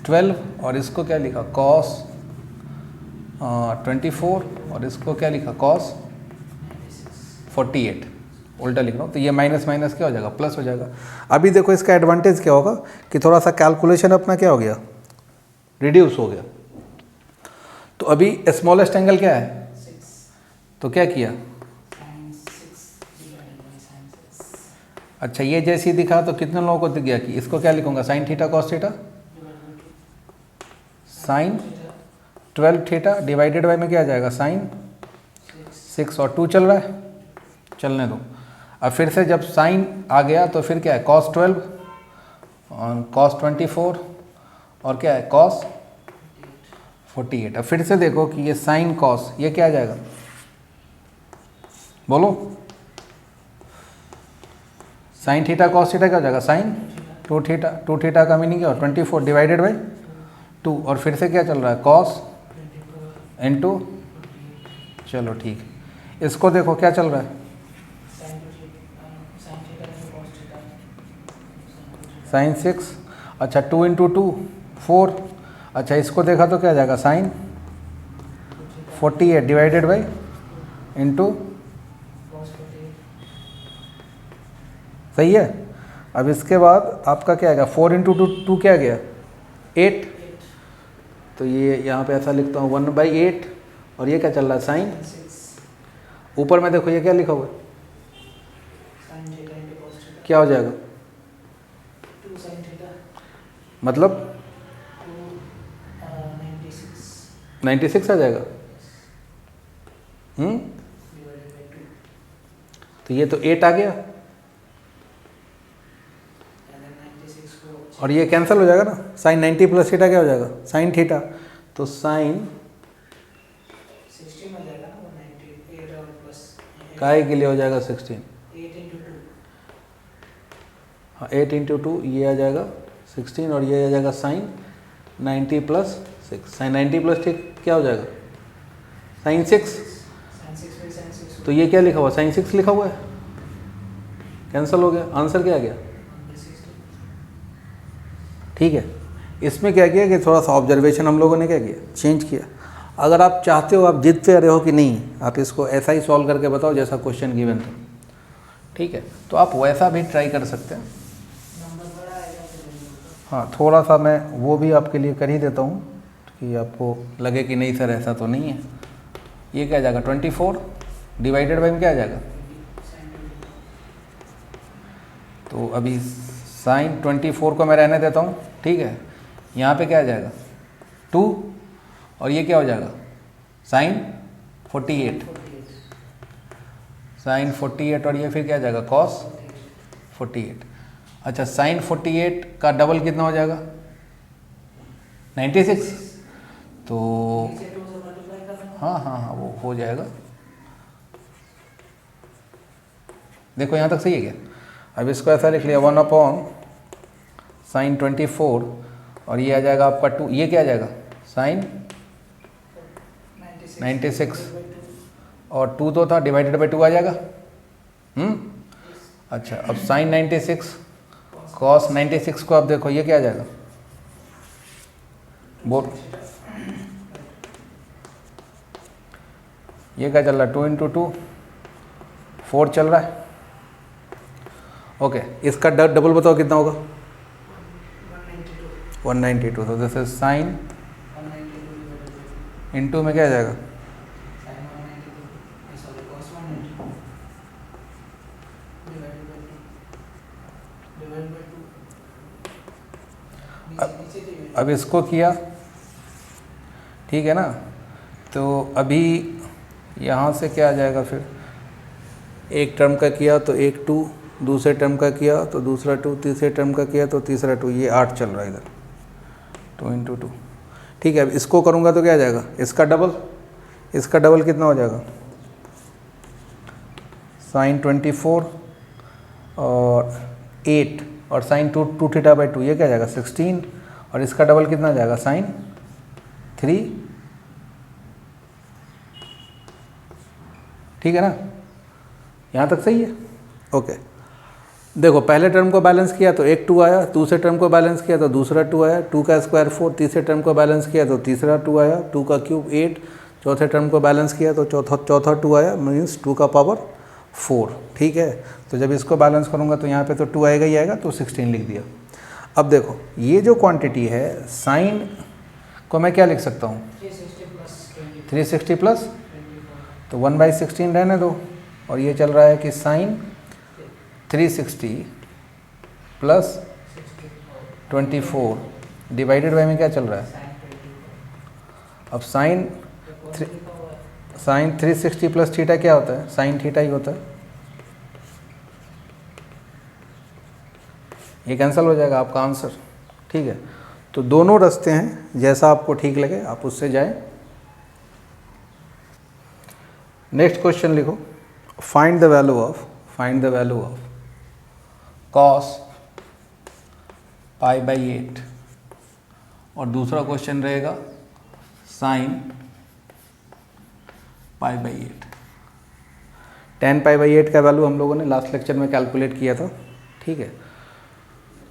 12 और इसको क्या लिखा, कॉस 24 और इसको क्या लिखा, कॉस 48। उल्टा लिख रहा हूँ, तो ये माइनस माइनस क्या हो जाएगा, प्लस हो जाएगा। अभी देखो इसका एडवांटेज क्या होगा कि थोड़ा सा कैलकुलेशन अपना क्या हो गया, रिड्यूस हो गया। तो अभी स्मॉलेस्ट एंगल क्या है,
6,
तो क्या किया, अच्छा ये जैसे ही दिखा तो कितने लोगों को दिख गया कि इसको क्या लिखूंगा, sine theta cos theta, sine 12 theta divided by में क्या आ जाएगा, साइन 6 और 2 चल रहा है, चलने दो। अब फिर से जब साइन आ गया तो फिर क्या है, कॉस 12 और कॉस 24 और क्या है, कॉस 48। अब फिर से देखो कि ये साइन कॉस ये क्या आ जाएगा, बोलो, साइन थीटा कॉस थीटा क्या हो जाएगा, साइन 2 थीटा का मीनिंग क्या हो, 24 डिवाइडेड बाई 2 और फिर से क्या चल रहा है, कॉस इनटू, चलो ठीक है। इसको देखो क्या चल रहा है, साइन 6, अच्छा 2 इंटू 2 4, अच्छा इसको देखा तो क्या आ जाएगा, साइन 48 डिवाइडेड बाई इंटू, सही है। अब इसके बाद आपका क्या आएगा, 4 इंटू 2 क्या गया, 8। तो ये यहाँ पे ऐसा लिखता हूँ 1/8 और ये क्या चल रहा है, साइन। ऊपर में देखो ये क्या लिखा हुआ है, क्या हो जाएगा, मतलब 96 आ जाएगा। तो ये तो 8 आ गया और ये कैंसिल हो जाएगा ना, साइन 90 प्लस थीटा क्या हो जाएगा, साइन थीटा। तो साइन
16 हो जाएगा ना, 98 और प्लस
काय के लिए हो जाएगा 16,
8 इंटू 2,
हाँ 8 इंटू 2 ये आ जाएगा 16 और ये आ जाएगा साइन 90 प्लस 6 साइन 90 प्लस ठीक क्या हो जाएगा साइन 6।
साइन 6 फिर साइन 6
तो ये क्या लिखा हुआ साइन 6 लिखा हुआ है, कैंसिल हो गया, आंसर क्या आ गया। ठीक है, इसमें क्या किया कि थोड़ा सा ऑब्जर्वेशन हम लोगों ने क्या किया चेंज किया। अगर आप चाहते हो, आप जिद पे रहे हो कि नहीं आप इसको ऐसा ही सॉल्व करके बताओ जैसा क्वेश्चन गिवन था, ठीक है, तो आप वैसा भी ट्राई कर सकते हैं।
नंबर बड़ा आएगा फिर।
हाँ, थोड़ा सा मैं वो भी आपके लिए कर ही देता हूँ कि आपको लगे कि नहीं सर ऐसा तो नहीं है। ये क्या आ जाएगा 24 डिवाइडेड बाई में क्या आ जाएगा, तो अभी साइन 24 को मैं रहने देता हूँ, ठीक है, यहाँ पे क्या आ जाएगा 2 और ये क्या हो जाएगा साइन 48, साइन 48 और ये फिर क्या आ जाएगा कॉस 48। अच्छा, साइन 48 का डबल कितना हो जाएगा 96, तो हाँ हाँ हाँ वो हो जाएगा। देखो यहाँ तक सही है क्या। अब इसको ऐसा लिख लिया 1 अपॉन साइन 24 और ये आ जाएगा आपका 2, ये क्या आ जाएगा साइन 96 और 2 तो था डिवाइडेड बाई 2 आ जाएगा। अच्छा, अब साइन 96 कॉस 96 को आप देखो ये क्या आ जाएगा बोर्ड, ये क्या चल रहा है 2 इंटू 2 4 चल रहा है। ओके, इसका डबल बताओ कितना होगा 192, तो दिस इज साइन इंटू में क्या आ जाएगा अब इसको किया, ठीक है ना, तो अभी यहाँ से क्या आ जाएगा, फिर एक टर्म का किया तो एक 2, दूसरे टर्म का किया तो दूसरा 2, तीसरे टर्म का किया तो तीसरा 2, ये 8 चल रहा है इधर 2 इंटू 2। ठीक है, अब इसको करूँगा तो क्या आ जाएगा इसका डबल, इसका डबल कितना हो जाएगा साइन 24 और 8 और साइन 2 थीटा बाई 2, ये क्या आ जाएगा 16 और इसका डबल कितना आ जाएगा साइन 3। ठीक है ना, यहाँ तक सही है। ओके, देखो पहले टर्म को बैलेंस किया तो एक 2 आया, दूसरे टर्म को बैलेंस किया तो दूसरा 2 आया, 2 का स्क्वायर 4, तीसरे टर्म को बैलेंस किया तो तीसरा 2 आया, 2 का क्यूब 8, चौथे टर्म को बैलेंस किया तो चौथा 2 आया, मीन्स 2 का पावर 4। ठीक है, तो जब इसको बैलेंस करूँगा तो यहाँ पे तो 2 आएगा ही आएगा, तो 16 लिख दिया। अब देखो ये जो क्वांटिटी है साइन को मैं क्या लिख सकता हूँ 360 प्लस, तो 1/16 रहने दो, और ये चल रहा है कि साइन 360 प्लस 24 डिवाइडेड बाई में क्या चल रहा है, अब साइन 360 प्लस थीटा क्या होता है साइन थीटा ही होता है, ये कैंसिल हो जाएगा आपका आंसर। ठीक है, तो दोनों रास्ते हैं, जैसा आपको ठीक लगे आप उससे जाएं। नेक्स्ट क्वेश्चन लिखो, find the value of cos π/8 और दूसरा क्वेश्चन रहेगा साइन π/8। tan π/8 का वैल्यू हम लोगों ने लास्ट लेक्चर में कैलकुलेट किया था। ठीक है,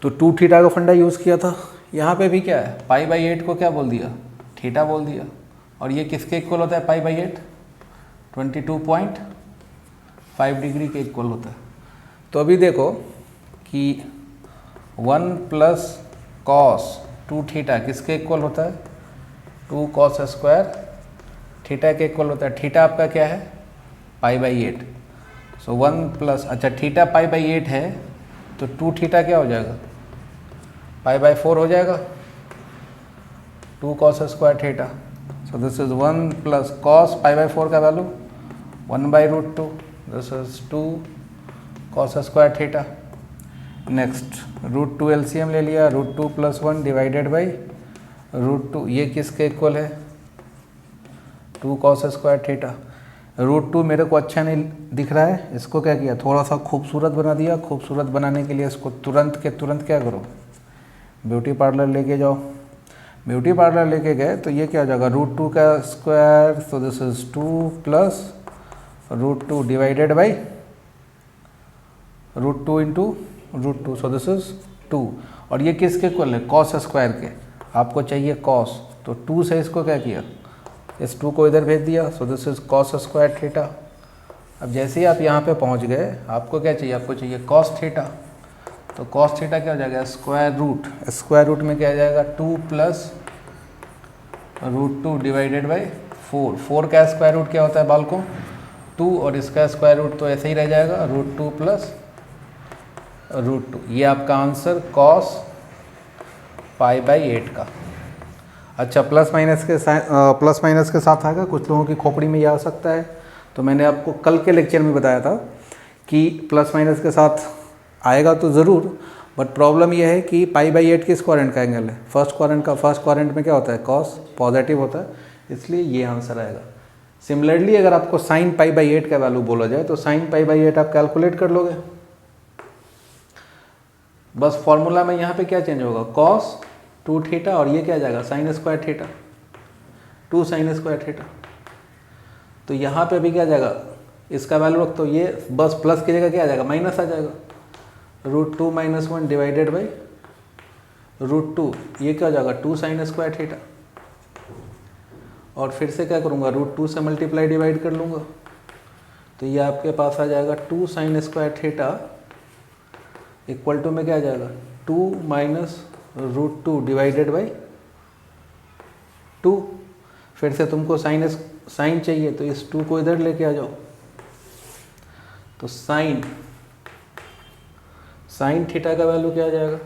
तो 2 थीटा का फंडा यूज़ किया था। यहाँ पे भी क्या है π/8 को क्या बोल दिया थीटा बोल दिया, और ये किसके इक्वल होता है π/8 22.5 डिग्री के इक्वल होता है। तो अभी देखो कि 1 प्लस कॉस 2 थीटा किसके इक्वल होता है 2 कॉस स्क्वायर थीटा के इक्वल होता है। थीटा आपका क्या है π/8, सो 1 प्लस, अच्छा थीटा π/8 है तो 2 थीटा क्या हो जाएगा π/4 हो जाएगा, 2 cos square theta, so this is 1 plus cos π/4 का value 1/√2, this is 2 cos square theta. Next √2 LCM ले लिया, √2 + 1 डिवाइडेड बाई √2, ये किसके इक्वल है 2 कॉस स्क्वायर थीटा। √2 मेरे को अच्छा नहीं दिख रहा है, इसको क्या किया थोड़ा सा खूबसूरत बना दिया। खूबसूरत बनाने के लिए इसको तुरंत क्या करो ब्यूटी पार्लर लेके जाओ, ब्यूटी पार्लर लेके गए तो ये क्या हो जाएगा, √2 का square, so this is 2 plus √2 divided by √2 into √2, so this is 2। और ये किसके इक्वल है, कॉस स्क्वायर के। आपको चाहिए कॉस, तो 2 से इसको क्या किया, इस 2 को इधर भेज दिया, सो this is cos square theta. अब जैसे ही आप यहाँ पे पहुँच गए, आपको क्या चाहिए, आपको चाहिए कॉस थीटा। तो कॉस थीटा क्या हो जाएगा, स्क्वायर रूट में क्या आ जाएगा, 2 प्लस √2 डिवाइडेड बाई 4 का स्क्वायर रूट क्या होता है बालकों, 2, और इसका स्क्वायर रूट तो ऐसे ही रह जाएगा, √2 प्लस √2। ये आपका आंसर कॉस π/8 का। अच्छा, प्लस माइनस के साथ आएगा, कुछ लोगों की खोपड़ी में ये आ सकता है। तो मैंने आपको कल के लेक्चर में बताया था कि प्लस माइनस के साथ आएगा तो ज़रूर, बट प्रॉब्लम यह है कि π/8 किस क्वाड्रेंट का एंगल है, फर्स्ट क्वाड्रेंट में क्या होता है, कॉस पॉजिटिव होता है, इसलिए ये आंसर आएगा। सिमिलरली अगर आपको साइन π/8 का वैल्यू बोला जाए तो साइन π/8 आप कैलकुलेट कर लोगे, बस फॉर्मूला में यहाँ पे क्या चेंज होगा, कॉस 2 थीटा, और ये क्या आ जाएगा, sine square theta, 2 sine square theta. तो यहाँ पे भी क्या आ जाएगा, इसका वैल्यू रख, तो ये बस प्लस की जगह क्या आ जाएगा, माइनस आ जाएगा, √2 - 1 डिवाइडेड बाई √2, ये क्या हो जाएगा, 2 साइन स्क्वायर थीटा। और फिर से क्या करूँगा, √2 से मल्टीप्लाई डिवाइड कर लूँगा, तो ये आपके पास आ जाएगा 2 sine square theta equal to में क्या आ जाएगा, 2 माइनस √2 डिवाइडेड बाई 2। फिर से तुमको साइन चाहिए तो इस 2 को इधर लेके आ जाओ, तो साइन थीटा का वैल्यू क्या आ जाएगा,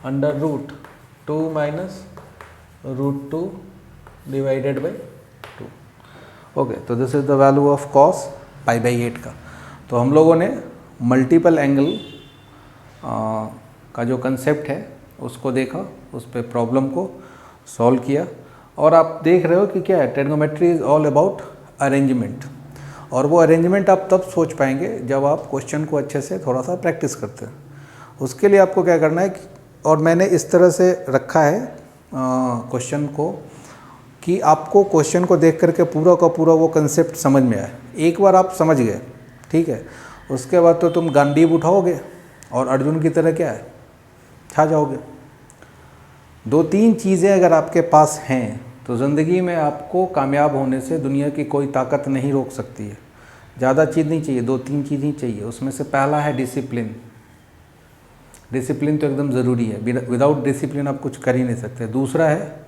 √2 माइनस √2 डिवाइडेड बाई 2। ओके, तो this is the value of cos π/8 का। तो हम लोगों ने मल्टीपल एंगल का जो कंसेप्ट है उसको देखा, उस पे प्रॉब्लम को सॉल्व किया, और आप देख रहे हो कि क्या है, trigonometry is all about arrangement. और वो अरेंजमेंट आप तब सोच पाएंगे जब आप क्वेश्चन को अच्छे से थोड़ा सा प्रैक्टिस करते हैं। उसके लिए आपको क्या करना है, और मैंने इस तरह से रखा है क्वेश्चन को कि आपको क्वेश्चन को देख करके पूरा का पूरा वो कंसेप्ट समझ में आए। एक बार आप समझ गए, ठीक है, उसके बाद तो तुम गांडीव उठाओगे और अर्जुन की तरह क्या है, छा जाओगे। 2-3 चीज़ें अगर आपके पास हैं तो ज़िंदगी में आपको कामयाब होने से दुनिया की कोई ताकत नहीं रोक सकती है। ज़्यादा चीज़ नहीं चाहिए, 2-3 चीज़ ही चाहिए। उसमें से पहला है डिसिप्लिन। डिसिप्लिन तो एकदम ज़रूरी है, विदाउट डिसिप्लिन आप कुछ कर ही नहीं सकते। दूसरा है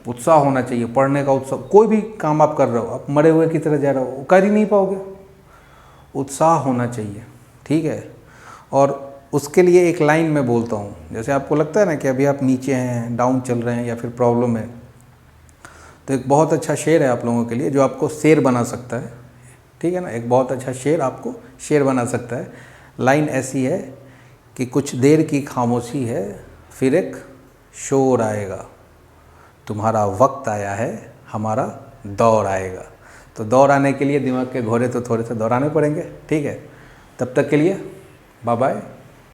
उत्साह होना चाहिए, पढ़ने का उत्साह। कोई भी काम आप कर रहे हो, आप मरे हुए की तरह जा रहे हो, कर ही नहीं पाओगे। उत्साह होना चाहिए, ठीक है। और उसके लिए एक लाइन मैं बोलता हूँ, जैसे आपको लगता है ना कि अभी आप नीचे हैं, डाउन चल रहे हैं या फिर प्रॉब्लम है, तो एक बहुत अच्छा शेर है आप लोगों के लिए जो आपको शेर बना सकता है, ठीक है ना। एक बहुत अच्छा शेर आपको शेर बना सकता है। लाइन ऐसी है कि कुछ देर की खामोशी है, फिर एक शोर आएगा, तुम्हारा वक्त आया है, हमारा दौर आएगा। तो दौर आने के लिए दिमाग के घोड़े तो थोड़े से दौड़ाने पड़ेंगे, ठीक है। तब तक के लिए बाय बाय।